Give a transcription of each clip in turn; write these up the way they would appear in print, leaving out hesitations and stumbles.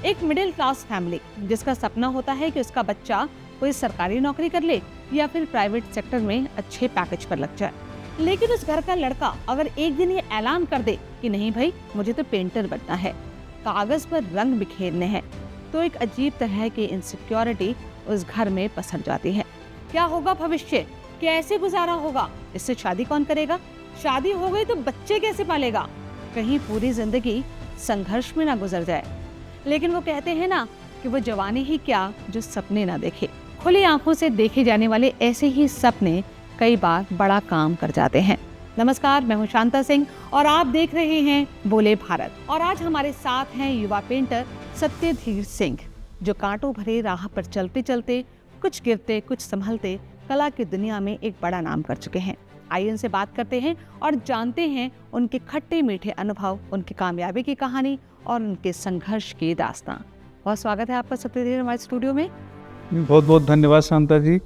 एक middle class family जिसका सपना होता है कि उसका बच्चा कोई सरकारी नौकरी कर ले या फिर प्राइवेट सेक्टर में अच्छे पैकेज पर लग जाए। लेकिन उस घर का लड़का अगर एक दिन ये ऐलान कर दे कि नहीं भाई, मुझे तो पेंटर बनना है, कागज पर रंग बिखेरने हैं, तो एक अजीब तरह की इनसिक्योरिटी उस घर में पसर जाती है। क्या होगा भविष्य, कैसे गुजारा होगा, इससे शादी कौन करेगा, शादी हो गई तो बच्चे कैसे पालेगा, कहीं पूरी जिंदगी संघर्ष में ना गुजर जाए। लेकिन वो कहते हैं ना कि वो जवानी ही क्या जो सपने ना देखे। खुली आंखों से देखे जाने वाले ऐसे ही सपने कई बार बड़ा काम कर जाते हैं। नमस्कार, मैं हूं शांता सिंह और आप देख रहे हैं बोले भारत। और आज हमारे साथ हैं युवा पेंटर सत्यधीर सिंह, जो कांटों भरे राह पर चलते चलते कुछ गिरते कुछ संभलते कला की दुनिया में एक बड़ा नाम कर चुके हैं। आइए उनसे बात करते हैं और जानते हैं उनके खट्टे मीठे अनुभव, उनकी कामयाबी की कहानी और उनके संघर्ष की दास्तां। बहुत स्वागत है आपका सत्यधीर हमारे स्टूडियो में। बहुत बहुत धन्यवाद शांता जी,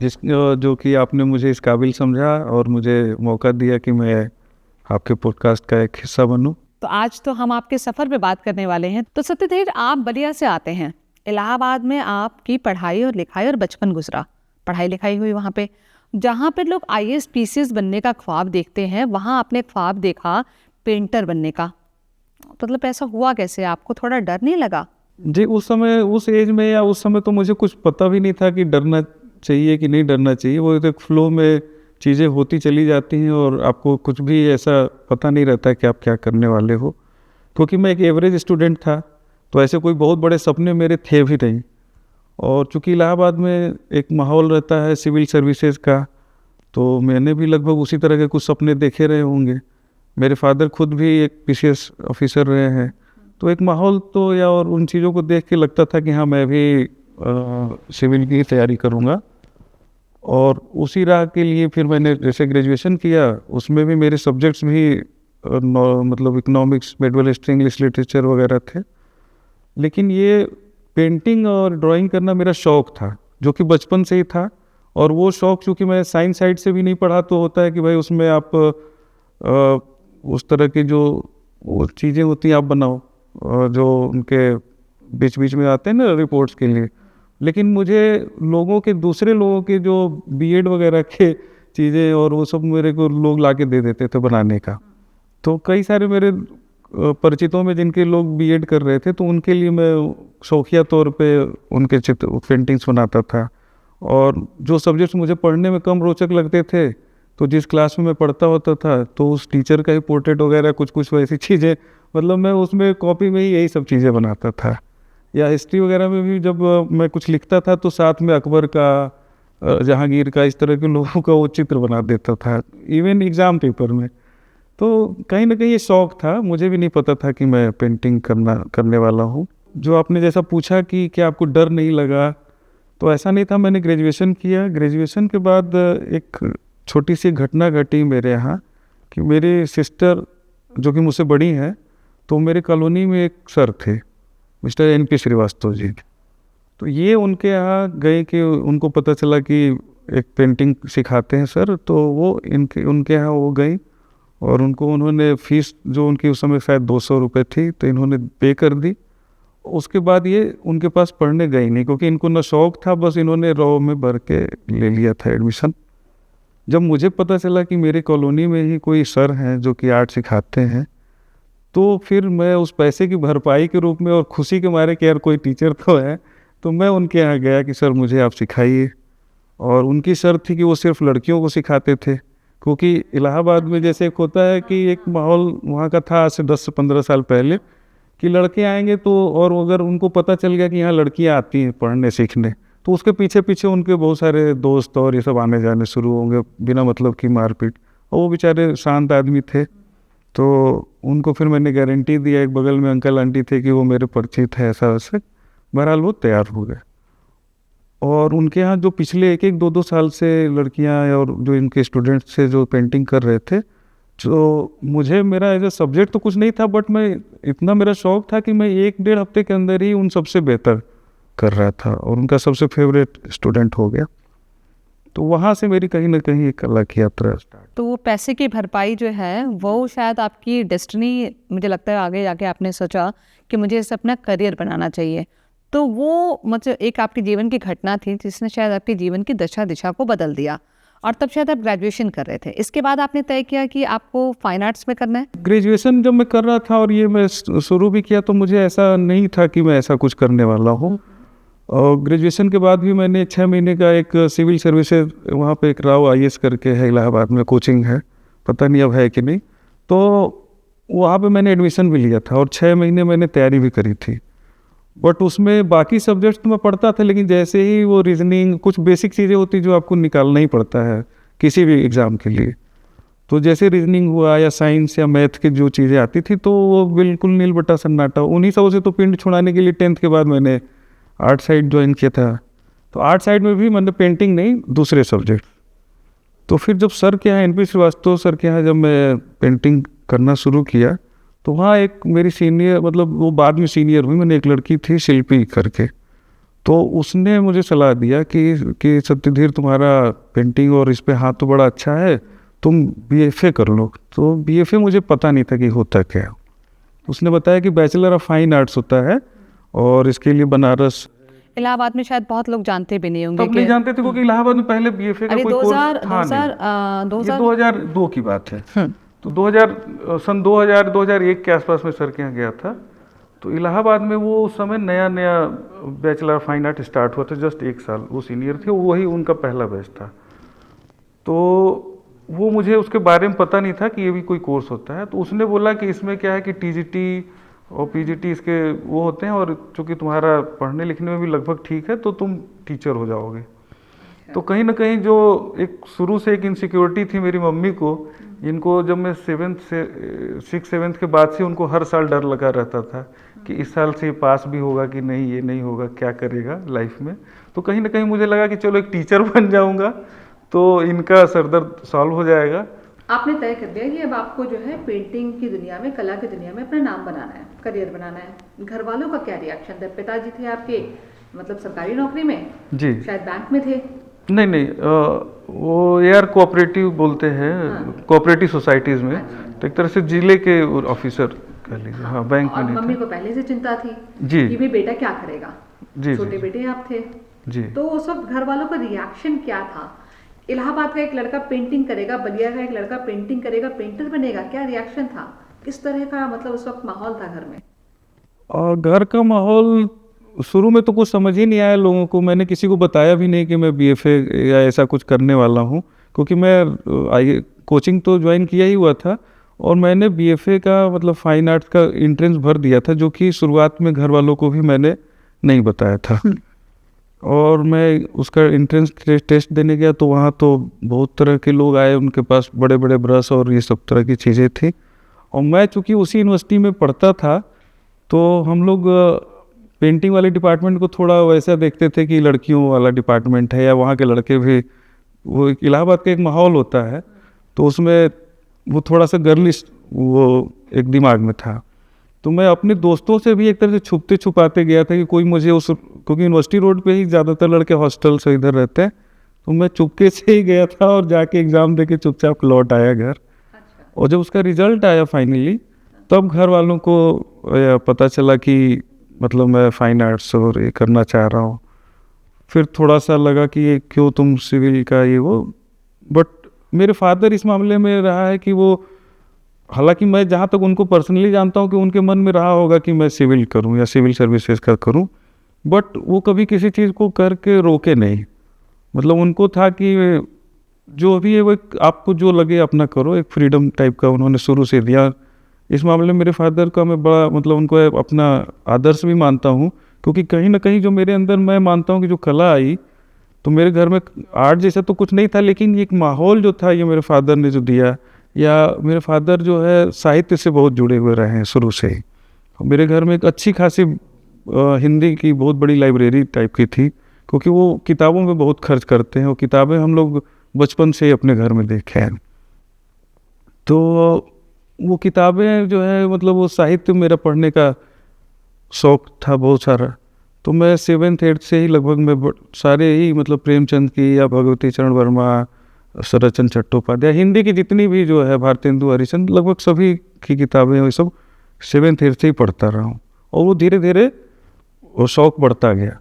जो कि आपने मुझे इस काबिल समझा और मुझे मौका दिया कि मैं आपके पॉडकास्ट का एक हिस्सा बनूं। तो आज तो हम आपके सफ़र पे बात करने वाले हैं। तो सत्यधीर, आप बलिया से आते हैं, इलाहाबाद में आपकी पढ़ाई और लिखाई और बचपन गुजरा, पढ़ाई लिखाई हुई वहाँ पे। जहाँ पे लोग IAS PCS बनने का ख्वाब देखते हैं, वहाँ आपने ख्वाब देखा पेंटर बनने का। मतलब ऐसा हुआ कैसे, आपको थोड़ा डर नहीं लगा? जी, उस समय उस एज में या उस समय तो मुझे कुछ पता भी नहीं था कि डरना चाहिए कि नहीं डरना चाहिए। वो एक फ्लो में चीज़ें होती चली जाती हैं और आपको कुछ भी ऐसा पता नहीं रहता है कि आप क्या करने वाले हो। क्योंकि मैं एक एवरेज स्टूडेंट था, तो ऐसे कोई बहुत बड़े सपने मेरे थे भी नहीं। और चूँकि इलाहाबाद में एक माहौल रहता है सिविल सर्विसेज का, तो मैंने भी लगभग उसी तरह के कुछ सपने देखे रहे होंगे। मेरे फादर खुद भी एक PCS ऑफिसर रहे हैं, तो एक माहौल तो या और उन चीज़ों को देख के लगता था कि हाँ, मैं भी सिविल की तैयारी करूँगा। और उसी राह के लिए फिर मैंने जैसे ग्रेजुएशन किया, उसमें भी मेरे सब्जेक्ट्स भी मतलब economics, middle east, English literature वगैरह थे। लेकिन ये पेंटिंग और ड्राइंग करना मेरा शौक़ था, जो कि बचपन से ही था। और वो शौक़ चूँकि मैं साइंस साइड से भी नहीं पढ़ा, तो होता है कि भाई उसमें आप उस तरह की जो वो चीज़ें होती हैं आप बनाओ, जो उनके बीच बीच में आते हैं ना रिपोर्ट्स के लिए। लेकिन मुझे दूसरे लोगों के जो BEd वगैरह के चीज़ें और वो सब मेरे को लोग ला के दे देते थे बनाने का। तो कई सारे मेरे परिचितों में जिनके लोग BEd कर रहे थे, तो उनके लिए मैं शौकिया तौर पे उनके चित्र पेंटिंग्स बनाता था। और जो सब्जेक्ट्स मुझे पढ़ने में कम रोचक लगते थे, तो जिस क्लास में मैं पढ़ता होता था, तो उस टीचर का ही पोर्ट्रेट वगैरह कुछ वैसी चीज़ें, मतलब मैं उसमें कॉपी में ही यही सब चीज़ें बनाता था। या हिस्ट्री वगैरह में भी जब मैं कुछ लिखता था, तो साथ में अकबर का, जहांगीर का, इस तरह के लोगों का वो चित्र बना देता था, इवन एग्ज़ाम पेपर में। तो कहीं ना कहीं ये शौक़ था, मुझे भी नहीं पता था कि मैं पेंटिंग करने वाला हूँ। जो आपने जैसा पूछा कि क्या आपको डर नहीं लगा, तो ऐसा नहीं था। मैंने ग्रेजुएशन किया, ग्रेजुएशन के बाद एक छोटी सी घटना घटी मेरे यहाँ कि मेरी सिस्टर, जो कि मुझसे बड़ी हैं, तो मेरे कॉलोनी में एक सर थे, मिस्टर NP श्रीवास्तव जी। तो ये उनके यहाँ गए कि उनको पता चला कि एक पेंटिंग सिखाते हैं सर, तो वो उनके यहाँ वो गई और उन्होंने फ़ीस जो उनकी उस समय शायद 200 रुपये थी, तो इन्होंने पे कर दी। उसके बाद ये उनके पास पढ़ने गई नहीं, क्योंकि इनको ना शौक़ था, बस इन्होंने रॉ में भर के ले लिया था एडमिशन। जब मुझे पता चला कि मेरे कॉलोनी में ही कोई सर हैं जो कि आर्ट सिखाते हैं, तो फिर मैं उस पैसे की भरपाई के रूप में और खुशी के मारे कि यार कोई टीचर तो है, तो मैं उनके यहाँ गया कि सर मुझे आप सिखाइए। और उनकी शर्त थी कि वो सिर्फ लड़कियों को सिखाते थे, क्योंकि इलाहाबाद में जैसे एक होता है कि एक माहौल वहाँ का था आज से 10 से 15 साल पहले, कि लड़के आएंगे तो, और अगर उनको पता चल गया कि यहाँ लड़कियाँ आती हैं पढ़ने सीखने, तो उसके पीछे पीछे उनके बहुत सारे दोस्त और ये सब आने जाने शुरू होंगे बिना मतलब की मारपीट। और वो बेचारे शांत आदमी थे, तो उनको फिर मैंने गारंटी दिया, एक बगल में अंकल आंटी थे, कि वो मेरे परिचित है ऐसा वैसे। बहरहाल वो तैयार हो गए। और उनके यहाँ जो पिछले 1-2 साल से लड़कियाँ और जो इनके स्टूडेंट्स थे जो पेंटिंग कर रहे थे, जो मुझे मेरा एज ए सब्जेक्ट तो कुछ नहीं था, बट मैं इतना मेरा शौक़ था कि मैं 1-1.5 हफ्ते के अंदर ही उन सबसे बेहतर कर रहा था और उनका सबसे फेवरेट स्टूडेंट हो गया। तो वहाँ से मेरी कहीं ना कहीं एक कला की यात्रा स्टार्ट। तो वो पैसे की भरपाई जो है वो शायद आपकी डेस्टिनी, मुझे लगता है आगे जाके आपने सोचा कि मुझे इसे अपना करियर बनाना चाहिए। तो वो मतलब एक आपके जीवन की घटना थी जिसने शायद आपके जीवन की दिशा को बदल दिया, और तब शायद आप ग्रेजुएशन कर रहे थे। इसके बाद आपने तय किया कि आपको फाइन आर्ट्स में करना है। ग्रेजुएशन जब मैं कर रहा था और ये मैं शुरू भी किया, तो मुझे ऐसा नहीं था कि मैं ऐसा कुछ करने वाला हूँ। और ग्रेजुएशन के बाद भी मैंने 6 महीने का एक सिविल सर्विसेज, वहाँ पे एक राव IAS करके है इलाहाबाद में, कोचिंग है, पता नहीं अब है कि नहीं, तो वहाँ पे मैंने एडमिशन भी लिया था और 6 महीने मैंने तैयारी भी करी थी। बट उसमें बाकी सब्जेक्ट्स तो मैं पढ़ता था, लेकिन जैसे ही वो रीजनिंग, कुछ बेसिक चीज़ें होती जो आपको निकालना ही पड़ता है किसी भी एग्ज़ाम के लिए, तो जैसे रीजनिंग हुआ या साइंस या मैथ की जो चीज़ें आती थी, तो वो बिल्कुल नील बटा सन्नाटा। उन्हीं सब से तो पिंड छुड़ाने के लिए 10th के बाद मैंने आर्ट साइड ज्वाइन किया था। तो आर्ट साइड में भी मैंने पेंटिंग नहीं, दूसरे सब्जेक्ट। तो फिर जब सर के यहाँ NP श्रीवास्तव सर के यहाँ जब मैं पेंटिंग करना शुरू किया, तो वहाँ एक मेरी सीनियर, मतलब वो बाद में सीनियर हुई, मैंने एक लड़की थी शिल्पी करके, तो उसने मुझे सलाह दिया कि सत्यधीर, तुम्हारा पेंटिंग और इस पे हाथ तो बड़ा अच्छा है, तुम BFA कर लो। तो BFA मुझे पता नहीं था कि होता क्या है। उसने बताया कि बैचलर ऑफ फाइन आर्ट्स होता है और इसके लिए बनारस, इलाहाबाद में शायद बहुत लोग जानते भी नहीं होंगे। तब नहीं जानते थे, क्योंकि इलाहाबाद में पहले BFA का कोई कोर्स था नहीं। ये 2002 की बात है। तो 2001 के आसपास में सर के यहाँ गया था। तो इलाहाबाद में वो उस समय नया bachelor of fine art start हुआ था, जस्ट 1 साल। वो सीनियर थे, वही उनका पहला बैच था। तो वो मुझे उसके बारे में पता नहीं था कि ये भी कोई कोर्स होता है। तो उसने बोला कि इसमें क्या है कि TGT और PGT इसके वो होते हैं, और चूँकि तुम्हारा पढ़ने लिखने में भी लगभग ठीक है, तो तुम टीचर हो जाओगे। तो कहीं ना कहीं जो एक शुरू से एक इनसिक्योरिटी थी मेरी मम्मी को, जिनको जब मैं 6th 7th के बाद से उनको हर साल डर लगा रहता था कि इस साल से पास भी होगा कि नहीं, ये नहीं होगा, क्या करेगा लाइफ में। तो कहीं ना कहीं मुझे लगा कि चलो एक टीचर बन जाऊंगा तो इनका सरदर्द सॉल्व हो जाएगा। आपने तय कर दिया कि अब आपको जो है पेंटिंग की दुनिया में, कला की दुनिया में अपना नाम बनाना है, करियर बनाना है। घर वालों का क्या रिएक्शन था? पिताजी थे आपके मतलब सरकारी नौकरी में, जी, शायद बैंक में थे? नहीं, वो यार कोऑपरेटिव बोलते हैं, कोऑपरेटिव सोसाइटीज में। तो एक तरह से जिले के ऑफिसर कह लीजिए। हाँ, बैंक में नहीं मम्मी को पहले से चिंता थी जी कि भी बेटा क्या करेगा। जी, छोटे बेटे आप थे जी। तो उस वक्त घर वालों का रिएक्शन क्या था? इलाहाबाद का एक लड़का पेंटिंग करेगा, बलिया का एक लड़का पेंटिंग करेगा, पेंटर बनेगा, क्या रिएक्शन था? किस तरह का मतलब उस वक्त माहौल था घर में? और घर का माहौल शुरू में तो कुछ समझ ही नहीं आया लोगों को। मैंने किसी को बताया भी नहीं कि मैं BFA या ऐसा कुछ करने वाला हूँ, क्योंकि मैं कोचिंग तो ज्वाइन किया ही हुआ था, और मैंने BFA का मतलब फाइन आर्ट्स का एंट्रेंस भर दिया था, जो कि शुरुआत में घर वालों को भी मैंने नहीं बताया था। और मैं उसका एंट्रेंस टेस्ट देने गया, तो वहाँ तो बहुत तरह के लोग आए, उनके पास बड़े बड़े ब्रश और ये सब तरह की चीज़ें थी। और मैं चूँकि उसी यूनिवर्सिटी में पढ़ता था, तो हम लोग पेंटिंग वाले डिपार्टमेंट को थोड़ा वैसा देखते थे कि लड़कियों वाला डिपार्टमेंट है, या वहाँ के लड़के भी, वो इलाहाबाद का एक माहौल होता है, तो उसमें वो थोड़ा सा गर्लिश वो एक दिमाग में था। तो मैं अपने दोस्तों से भी एक तरह से छुपते छुपाते गया था कि कोई मुझे क्योंकि यूनिवर्सिटी रोड पे ही ज़्यादातर लड़के हॉस्टल से इधर रहते हैं, तो मैं चुपके से ही गया था और जाके एग्ज़ाम दे के चुपचाप लौट आया घर। और जब उसका रिजल्ट आया फाइनली, तब घर वालों को पता चला कि मतलब मैं फाइन आर्ट्स और ये करना चाह रहा हूँ। फिर थोड़ा सा लगा कि ये क्यों तुम सिविल का ये वो, बट मेरे फादर इस मामले में रहा है कि वो, हालांकि मैं जहाँ तक उनको पर्सनली जानता हूँ कि उनके मन में रहा होगा कि मैं सिविल करूँ या सिविल सर्विसेज का करूँ, बट वो कभी किसी चीज़ को करके रोके नहीं। मतलब उनको था कि जो भी है वो आपको जो लगे अपना करो, एक फ्रीडम टाइप का उन्होंने शुरू से दिया। इस मामले में मेरे फादर का मैं बड़ा मतलब उनको अपना आदर्श भी मानता हूँ, क्योंकि कहीं ना कहीं जो मेरे अंदर, मैं मानता हूँ कि जो कला आई, तो मेरे घर में आर्ट जैसा तो कुछ नहीं था, लेकिन एक माहौल जो था ये मेरे फादर ने जो दिया, या मेरे फादर जो है साहित्य से बहुत जुड़े हुए रहे हैं शुरू से ही। मेरे घर में एक अच्छी खासी हिंदी की बहुत बड़ी लाइब्रेरी टाइप की थी, क्योंकि वो किताबों में बहुत खर्च करते हैं, वो किताबें हम लोग बचपन से ही अपने घर में देखे हैं। तो वो किताबें जो है मतलब वो साहित्य मेरा पढ़ने का शौक था बहुत सारा, तो मैं 7th 8th से ही लगभग मैं सारे ही मतलब प्रेमचंद की या भगवती चरण वर्मा, शरदचंद्र चट्टोपाध्याय, हिंदी की जितनी भी जो है भारतेंदु हरिश्चंद्र, लगभग सभी की किताबें ये सब 7th 8th से ही पढ़ता रहा हूँ। और वो धीरे धीरे वो शौक़ बढ़ता गया।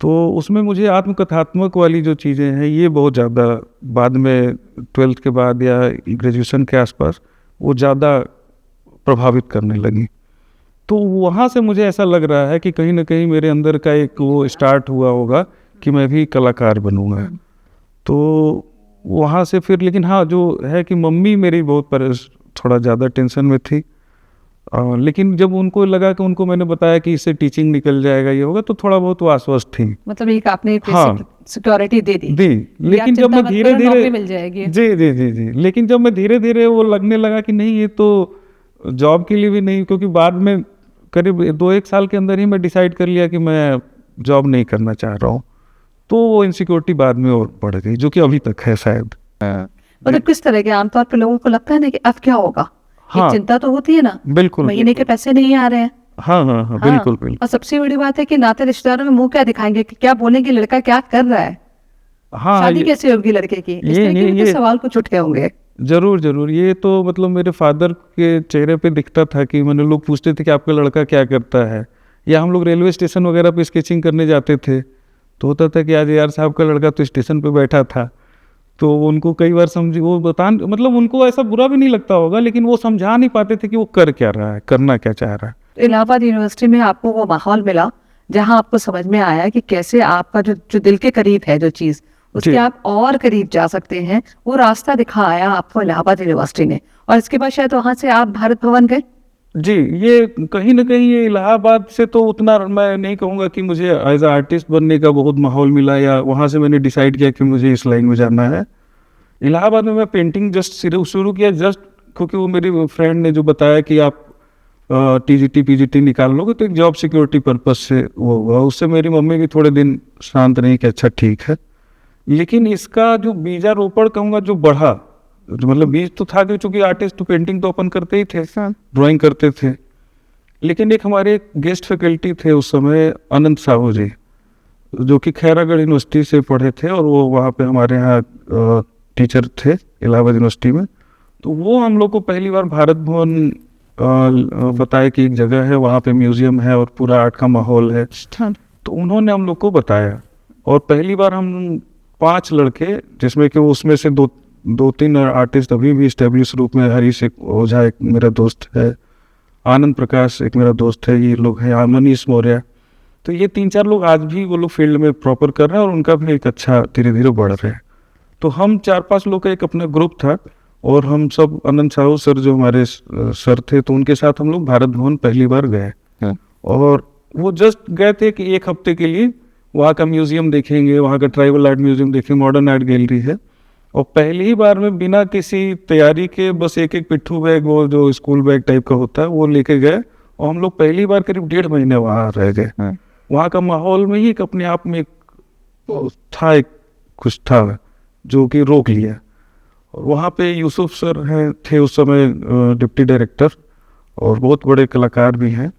तो उसमें मुझे आत्मकथात्मक वाली जो चीज़ें हैं ये बहुत ज़्यादा बाद में 12th के बाद या ग्रेजुएशन के आसपास वो ज़्यादा प्रभावित करने लगी। तो वहाँ से मुझे ऐसा लग रहा है कि कहीं ना कहीं मेरे अंदर का एक वो स्टार्ट हुआ होगा कि मैं भी कलाकार बनूंगा। तो वहाँ से फिर, लेकिन हाँ जो है कि मम्मी मेरी थोड़ा ज़्यादा टेंशन में थी। लेकिन जब उनको लगा कि उनको मैंने बताया कि इससे टीचिंग निकल जाएगा ये होगा, तो थोड़ा बहुत वो आश्वस्त थी। मतलब एक आपने हाँ, सिक्योरिटी दे दी। लेकिन जब मैं धीरे धीरे मिल जाएगी। जी, लेकिन जब मैं धीरे धीरे वो लगने लगा कि नहीं ये तो जॉब के लिए भी नहीं, क्योंकि बाद में करीब 2-1 साल के अंदर ही मैं डिसाइड कर लिया कि मैं जॉब नहीं करना चाह रहा हूँ। तो वो इनसिक्योरिटी बाद में और बढ़ गई, जो कि अभी तक है शायद। मतलब किस तरह के, आमतौर पर लोगों को लगता है ना कि अब क्या होगा। हाँ, एक चिंता तो होती है ना, बिल्कुल, महीने के पैसे नहीं आ रहे हैं। हाँ, बिल्कुल। और सबसे बड़ी बात है कि नाते रिश्तेदारों में मुंह क्या दिखाएंगे, कि क्या बोलेंगे लड़का क्या कर रहा है, हाँ, शादी कैसे होगी लड़के की, इस तरह के भी तो सवाल कुछ उठ के होंगे। जरूर ये तो मतलब मेरे फादर के चेहरे पे दिखता था कि मैंने, लोग पूछते थे कि आपका लड़का क्या करता है, या हम लोग रेलवे स्टेशन वगैरह पे स्केचिंग करने जाते थे तो होता था कि आज यार साहब का लड़का तो स्टेशन पे बैठा था। तो उनको कई बार वो मतलब उनको ऐसा बुरा भी नहीं लगता होगा, लेकिन वो समझा नहीं पाते थे कि वो कर क्या रहा है, करना क्या चाह रहा है। तो इलाहाबाद यूनिवर्सिटी में आपको वो माहौल मिला जहाँ आपको समझ में आया कि कैसे आपका जो दिल के करीब है जो चीज़, उसके आप और करीब जा सकते हैं, वो रास्ता दिखाया आपको इलाहाबाद यूनिवर्सिटी ने। और इसके बाद शायद वहाँ से आप भारत भवन गए। जी, ये कहीं ना कहीं ये इलाहाबाद से तो उतना मैं नहीं कहूँगा कि मुझे एज अ आर्टिस्ट बनने का बहुत माहौल मिला, या वहाँ से मैंने डिसाइड किया कि मुझे इस लाइन में जाना है। इलाहाबाद में मैं पेंटिंग जस्ट शुरू किया, जस्ट क्योंकि वो मेरी फ्रेंड ने जो बताया कि आप TGT PGT निकाल लोगे तो एक जॉब सिक्योरिटी पर्पज से वो हुआ। उससे मेरी मम्मी भी थोड़े दिन शांत रही कि अच्छा ठीक है। लेकिन इसका जो बीजारोपण कहूँगा जो बढ़ा, जो मतलब बीज तो था कि चूंकि आर्टिस्ट तो पेंटिंग तो अपन करते ही थे, ड्राइंग करते थे। लेकिन एक हमारे गेस्ट फैकल्टी थे उस समय, अनंत साहू जी, जो कि खैरागढ़ यूनिवर्सिटी से पढ़े थे और वो वहाँ पे हमारे यहाँ टीचर थे इलाहाबाद यूनिवर्सिटी में। तो वो हम लोग को पहली बार भारत भवन बताया कि एक जगह है, वहाँ पे म्यूजियम है और पूरा आर्ट का माहौल है। तो उन्होंने हम लोग को बताया, और पहली बार हम 5 लड़के, जिसमें कि उसमें से 2-3 आर्टिस्ट अभी भी स्टेब्लिश रूप में, हरीश एक ओझा एक मेरा दोस्त है, आनंद प्रकाश एक मेरा दोस्त है, ये लोग हैं, मनीष मौर्य। तो ये 3-4 लोग आज भी वो लोग फील्ड में प्रॉपर कर रहे हैं और उनका भी एक अच्छा धीरे धीरे बढ़ रहे हैं। तो हम 4-5 लोग का एक अपना ग्रुप था, और हम सब अनंत साहू सर जो हमारे सर थे, तो उनके साथ हम लोग भारत भवन पहली बार गए। और वो जस्ट गए थे कि 1 हफ्ते के लिए वहाँ का म्यूजियम देखेंगे, वहाँ का ट्राइबल आर्ट म्यूजियम देखेंगे, मॉडर्न आर्ट गैलरी है। और पहली ही बार में बिना किसी तैयारी के बस एक पिट्ठू बैग, वो जो स्कूल बैग टाइप का होता है, वो लेके गए। और हम लोग पहली बार करीब 1.5 महीने वहाँ रह गए। वहाँ का माहौल में ही एक अपने आप में था, एक कुछ था जो कि रोक लिया। और वहाँ पे यूसुफ सर हैं, थे उस समय डिप्टी डायरेक्टर, और बहुत बड़े कलाकार भी हैं।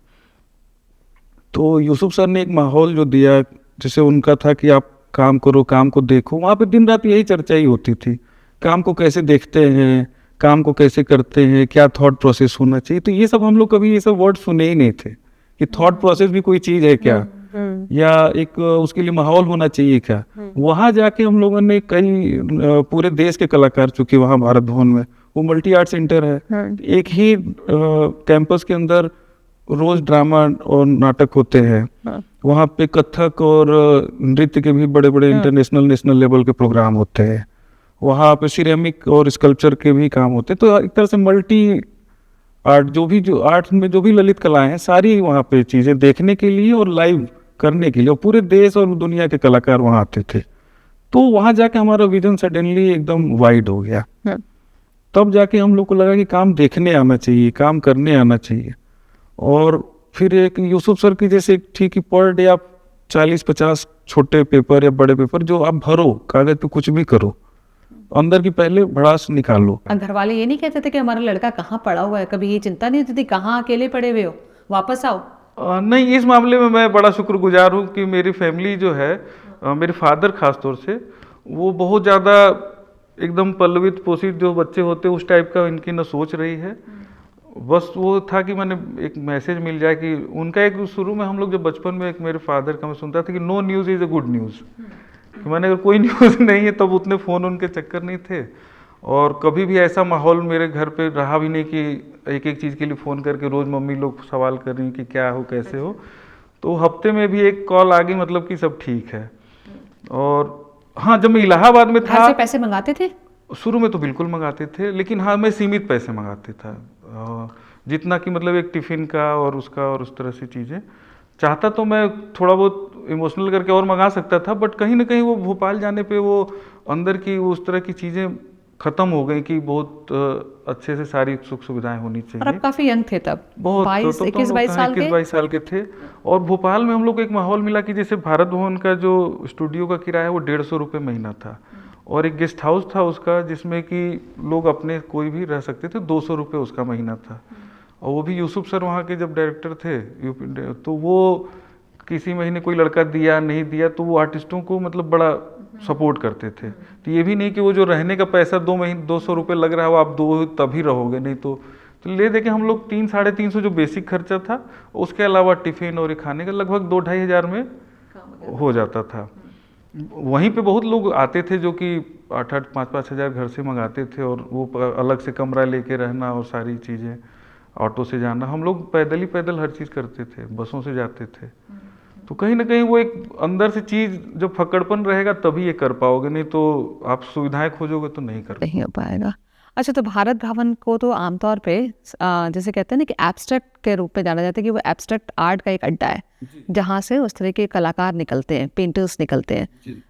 तो यूसुफ सर ने एक माहौल जो दिया, जैसे उनका था कि आप काम करो, काम को देखो। वहाँ पे दिन रात यही चर्चा ही होती थी, काम को कैसे देखते हैं, काम को कैसे करते हैं, क्या थॉट प्रोसेस होना चाहिए। तो ये सब हम लोग कभी ये सब वर्ड सुने ही नहीं थे कि थॉट प्रोसेस भी कोई चीज़ है क्या, या एक उसके लिए माहौल होना चाहिए क्या। वहाँ जाके हम लोगों ने कई पूरे देश के कलाकार, चूंकि वहाँ भारत भवन में वो मल्टी आर्ट सेंटर है, एक ही कैंपस के अंदर रोज ड्रामा और नाटक होते हैं। वहाँ पे कथक और नृत्य के भी बड़े बड़े इंटरनेशनल नेशनल लेवल के प्रोग्राम होते हैं। वहाँ पे सिरेमिक और स्कल्पचर के भी काम होते हैं। तो एक तरह से मल्टी आर्ट, जो आर्ट में जो भी ललित कलाएं हैं, सारी वहाँ पे चीज़ें देखने के लिए और लाइव करने के लिए, और पूरे देश और दुनिया के कलाकार वहाँ आते थे। तो वहाँ जाके हमारा विजन सडनली एकदम वाइड हो गया। तब जाके हम लोग को लगा कि काम देखने आना चाहिए, काम करने आना चाहिए। और फिर एक यूसुफ सर की जैसे ठीक है, पर डे आप 40-50 छोटे पेपर या बड़े पेपर जो आप भरो, कागज पे कुछ भी करो, अंदर की पहले भड़ास निकालो। घर वाले ये नहीं कहते थे कि हमारा लड़का कहाँ पड़ा हुआ है? कभी ये चिंता नहीं होती थी कहाँ अकेले पड़े हुए हो, वापस आओ? नहीं, इस मामले में मैं बड़ा शुक्रगुजार हूँ कि मेरी फैमिली जो है, मेरे फादर खास तौर से, वो बहुत ज़्यादा एकदम पल्लवित पोषित जो बच्चे होते हैं उस टाइप का इनकी न सोच रही है। बस वो था कि मैंने एक मैसेज मिल जाए कि उनका एक शुरू में हम लोग जब बचपन में एक मेरे फादर का मैं सुनता था कि no news is a good news, कि मैंने अगर कोई न्यूज़ नहीं है तब उतने फ़ोन उनके चक्कर नहीं थे। और कभी भी ऐसा माहौल मेरे घर पे रहा भी नहीं कि एक एक चीज़ के लिए फ़ोन करके रोज़ मम्मी लोग सवाल कर रही कि क्या हो कैसे हो। तो हफ्ते में भी एक कॉल आ गई, मतलब कि सब ठीक है। और हाँ, जब मैं इलाहाबाद में घर था, से पैसे मंगाते थे? शुरू में तो बिल्कुल मंगाते थे, लेकिन हाँ मैं सीमित पैसे मंगाते था, जितना कि मतलब एक टिफ़िन का और उसका और उस तरह से चीज़ें। चाहता तो मैं थोड़ा बहुत इमोशनल करके और मंगा सकता था, बट कहीं ना कहीं वो भोपाल जाने पे वो अंदर की उस तरह की चीज़ें ख़त्म हो गई कि बहुत अच्छे से सारी सुख सुविधाएं होनी और चाहिए। आप काफी यंग थे तब, बहुत 21-22 साल के? 21-22 साल के थे। और भोपाल में हम लोग को एक माहौल मिला कि जैसे भारत भवन का जो स्टूडियो का किराया वो 150 रुपये महीना था, और एक गेस्ट हाउस था उसका जिसमें कि लोग अपने कोई भी रह सकते थे, 200 रुपये उसका महीना था। और वो भी यूसुफ सर वहाँ के जब डायरेक्टर थे यूपी, तो वो किसी महीने कोई लड़का दिया नहीं दिया तो वो आर्टिस्टों को मतलब बड़ा सपोर्ट करते थे। तो ये भी नहीं कि वो जो रहने का पैसा 200 रुपये लग रहा है वो आप दो तभी रहोगे, नहीं तो ले दे के हम लोग 300-350 जो बेसिक खर्चा था, उसके अलावा टिफ़िन और खाने का लगभग 2-2,500 में हो जाता था। वहीं पे बहुत लोग आते थे जो कि 8-8, 5-5 हज़ार घर से मंगाते थे, और वो अलग से कमरा लेके रहना और सारी चीज़ें, ऑटो से जाना। हम लोग पैदल ही पैदल हर चीज़ करते थे, बसों से जाते थे। तो कहीं ना कहीं वो एक अंदर से चीज़ जब फकड़पन रहेगा तभी ये कर पाओगे, नहीं तो आप सुविधाएं खोजोगे तो नहीं कर नहीं हो पाएगा। अच्छा, तो भारत भवन को तो आमतौर पे जैसे कहते हैं ना कि एब्स्ट्रैक्ट के रूप में जाना जाता है, कि वो एब्स्ट्रैक्ट आर्ट का एक अड्डा है जहाँ से उस तरह के कलाकार निकलते हैं, पेंटर्स निकलते हैं।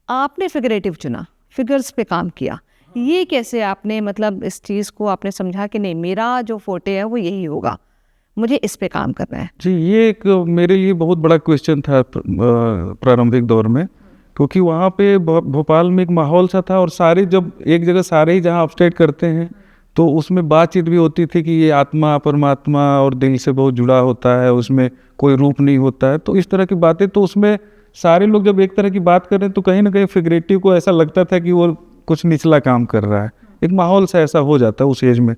आपने फिगरेटिव चुना, फिगर्स पे काम किया, ये कैसे आपने मतलब इस चीज़ को आपने समझा कि नहीं मेरा जो फोटे है वो यही होगा, मुझे इस पे काम करना है? जी, ये एक मेरे लिए बहुत बड़ा क्वेश्चन था प्रारंभिक दौर में, क्योंकि वहाँ पे भोपाल में एक माहौल सा था, और सारे जब एक जगह सारे ही जहाँ अपस्टेट करते हैं तो उसमें बातचीत भी होती थी कि ये आत्मा परमात्मा और दिल से बहुत जुड़ा होता है, उसमें कोई रूप नहीं होता है, तो इस तरह की बातें। तो उसमें सारे लोग जब एक तरह की बात कर रहे हैं तो कहीं ना कहीं फिगरेटिव को ऐसा लगता था कि वो कुछ निचला काम कर रहा है। एक माहौल सा ऐसा हो जाता है उस एज में।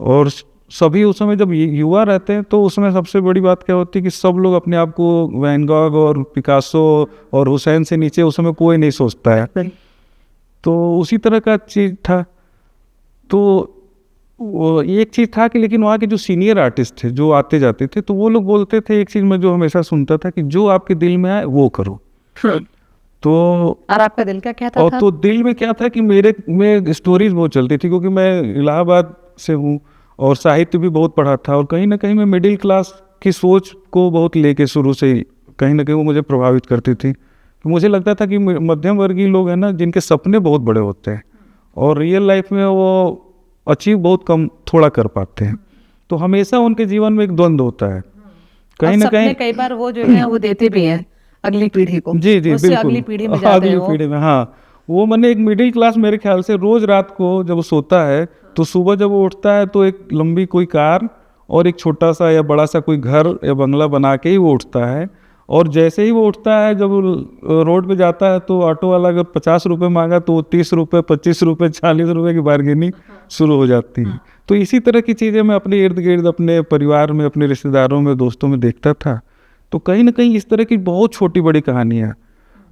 और सभी उस समय जब युवा रहते हैं तो उसमें सबसे बड़ी बात क्या होती है कि सब लोग अपने आप को वैन गॉग और पिकासो और हुसैन से नीचे उस समय कोई नहीं सोचता है। तो उसी तरह का चीज़ था। तो वो एक चीज़ था कि लेकिन वहाँ के जो सीनियर आर्टिस्ट थे जो आते जाते थे, तो वो लोग बोलते थे एक चीज़ मैं जो हमेशा सुनता था कि जो आपके दिल में आए वो करो। तो और आपका दिल का क्या था? और तो दिल में क्या था कि मेरे में स्टोरीज बहुत चलती थी, क्योंकि मैं इलाहाबाद से हूँ और साहित्य भी बहुत पढ़ा था, और कहीं ना कहीं मैं मिडिल क्लास की सोच को बहुत लेके शुरू से ही कहीं ना कहीं वो मुझे प्रभावित करती थी। तो मुझे लगता था कि मध्यम वर्गीय लोग हैं ना, जिनके सपने बहुत बड़े होते हैं और रियल लाइफ में वो अचीव बहुत कम थोड़ा कर पाते हैं, तो हमेशा उनके जीवन में एक द्वंद्व होता है कहीं ना कहीं। कई बार वो जो है वो देते भी हैं अगली पीढ़ी को। जी जी उससे बिल्कुल, अगली पीढ़ी में जाते हैं वो। पीढ़ी में, हाँ। वो मैंने एक मिडिल क्लास मेरे ख्याल से रोज रात को जब वो सोता है तो सुबह जब वो उठता है तो एक लंबी कोई कार और एक छोटा सा या बड़ा सा कोई घर या बंगला बना के ही वो उठता है। और जैसे ही वो उठता है, जब वो रोड पे जाता है तो ऑटो वाला अगर 50 रुपये मांगा तो 30 रुपये, 25 रुपये, 40 रुपये की बार्गेनिंग शुरू हो जाती है। तो इसी तरह की चीज़ें मैं अपने इर्द गिर्द, अपने परिवार में, अपने रिश्तेदारों में, दोस्तों में देखता था। तो कहीं ना कहीं इस तरह की बहुत छोटी बड़ी कहानियाँ,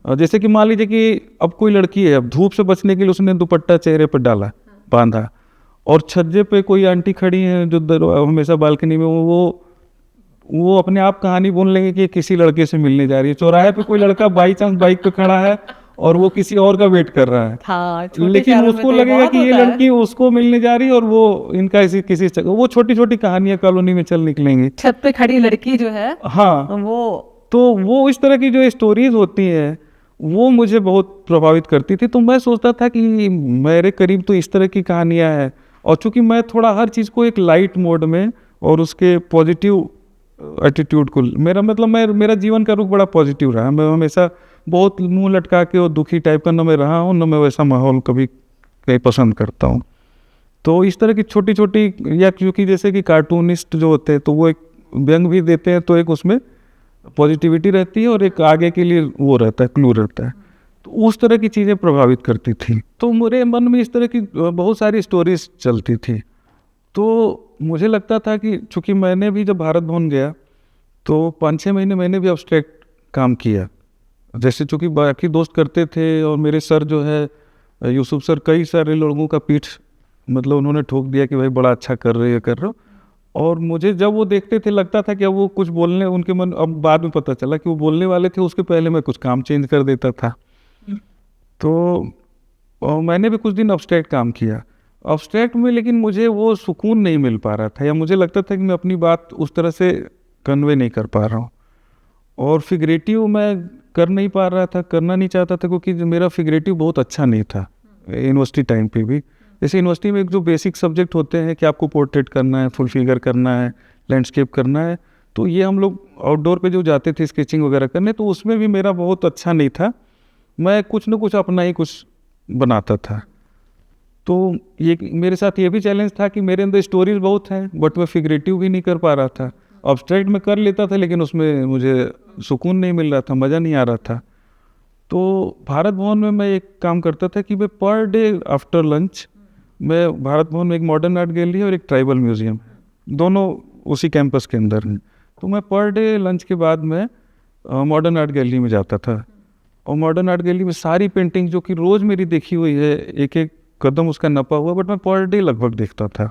जैसे कि मान लीजिए कि अब कोई लड़की है, अब धूप से बचने के लिए उसने दुपट्टा चेहरे पर डाला, बांधा, और छज्जे पे कोई आंटी खड़ी है जो हमेशा बालकनी में, वो अपने आप कहानी बोल लेंगे कि किसी लड़के से मिलने जा रही है। चौराहे पे कोई लड़का बाई चांस बाइक पे खड़ा है और वो किसी और का वेट कर रहा है, हाँ, लेकिन उसको लगेगा कि ये लड़की उसको मिलने जा रही है और वो इनका किसी वो छोटी छोटी कहानियां कॉलोनी में चल निकलेंगी। छत पे खड़ी लड़की जो है, हाँ, वो इस तरह की जो स्टोरीज होती हैं वो मुझे बहुत प्रभावित करती थी। तो मैं सोचता था कि मेरे करीब तो इस तरह की कहानियां हैं, और चूंकि मैं थोड़ा हर चीज़ को एक लाइट मोड में और उसके पॉजिटिव एटीट्यूड को, मेरा जीवन का रुख बड़ा पॉजिटिव रहा। मैं हमेशा बहुत मुंह लटका के और दुखी टाइप का न मैं रहा हूँ, न मैं वैसा माहौल कभी कहीं पसंद करता हूँ। तो इस तरह की छोटी छोटी, या क्योंकि जैसे कि कार्टूनिस्ट जो होते हैं तो वो एक व्यंग भी देते हैं तो एक उसमें पॉजिटिविटी रहती है और एक आगे के लिए वो रहता है, क्लू रहता है। तो उस तरह की चीज़ें प्रभावित करती थी। तो मेरे मन में इस तरह की बहुत सारी स्टोरीज चलती थी। तो मुझे लगता था कि चूँकि मैंने भी जब भारत भवन गया तो 5-6 महीने मैंने भी अब्स्ट्रैक्ट काम किया। जैसे चूँकि बाकी दोस्त करते थे और मेरे सर जो है यूसुफ सर, कई सारे लोगों का पीठ मतलब उन्होंने ठोक दिया कि भाई बड़ा अच्छा कर रहे हो। और मुझे जब वो देखते थे लगता था कि अब वो कुछ बोलने उनके मन, अब बाद में पता चला कि वो बोलने वाले थे, उसके पहले मैं कुछ काम चेंज कर देता था। तो मैंने भी कुछ दिन अब्स्ट्रैक्ट काम किया अब्स्ट्रैक्ट में, लेकिन मुझे वो सुकून नहीं मिल पा रहा था, या मुझे लगता था कि मैं अपनी बात उस तरह से कन्वे नहीं कर पा रहा हूँ। और फिगरेटिव मैं कर नहीं पा रहा था, करना नहीं चाहता था, क्योंकि मेरा फिगरेटिव बहुत अच्छा नहीं था यूनिवर्सिटी टाइम पे भी। जैसे यूनिवर्सिटी में एक जो बेसिक सब्जेक्ट होते हैं कि आपको पोर्ट्रेट करना है, फुल फिगर करना है, लैंडस्केप करना है, तो ये हम लोग आउटडोर पे जो जाते थे स्केचिंग वगैरह करने, तो उसमें भी मेरा बहुत अच्छा नहीं था। मैं कुछ न कुछ अपना ही कुछ बनाता था। तो ये मेरे साथ ये भी चैलेंज था कि मेरे अंदर स्टोरीज बहुत हैं बट मैं फिगरेटिव भी नहीं कर पा रहा था। अब्स्ट्रैक्ट में कर लेता था लेकिन उसमें मुझे सुकून नहीं मिल रहा था, मज़ा नहीं आ रहा था। तो भारत भवन में मैं एक काम करता था कि मैं पर डे आफ्टर लंच, मैं भारत भवन में एक मॉडर्न आर्ट गैलरी है और एक ट्राइबल म्यूज़ियम है, दोनों उसी कैंपस के अंदर हैं। तो मैं पर डे लंच के बाद में मॉडर्न आर्ट गैलरी में जाता था, और मॉडर्न आर्ट गैलरी में सारी पेंटिंग जो कि रोज़ मेरी देखी हुई है, एक एक कदम उसका नपा हुआ, बट मैं पर डे लगभग देखता था।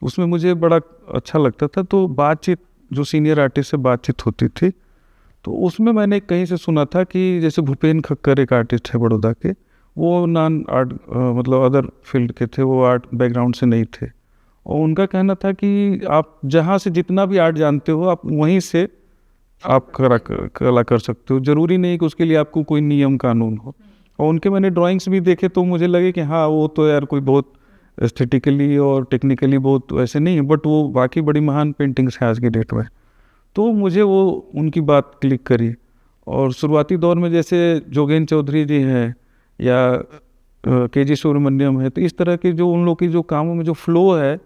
उसमें मुझे बड़ा अच्छा लगता था। तो बातचीत जो सीनियर आर्टिस्ट से बातचीत होती थी, तो उसमें मैंने कहीं से सुना था कि जैसे भूपेन खक्कर एक आर्टिस्ट है बड़ौदा के, वो नॉन आर्ट मतलब अदर फील्ड के थे, वो आर्ट बैकग्राउंड से नहीं थे, और उनका कहना था कि आप जहाँ से जितना भी आर्ट जानते हो आप वहीं से आप कला कर सकते हो, ज़रूरी नहीं कि उसके लिए आपको कोई नियम कानून हो। और उनके मैंने ड्राइंग्स भी देखे तो मुझे लगे कि हाँ वो तो यार कोई बहुत एस्थेटिकली और टेक्निकली बहुत वैसे नहीं है, बट वो बाकी बड़ी महान पेंटिंग्स हैं आज की डेट में। तो मुझे वो उनकी बात क्लिक करी। और शुरुआती दौर में जैसे जोगेन चौधरी जी हैं या के जी सुब्रमण्यम है, तो इस तरह के जो उन लोग की जो कामों में जो फ्लो है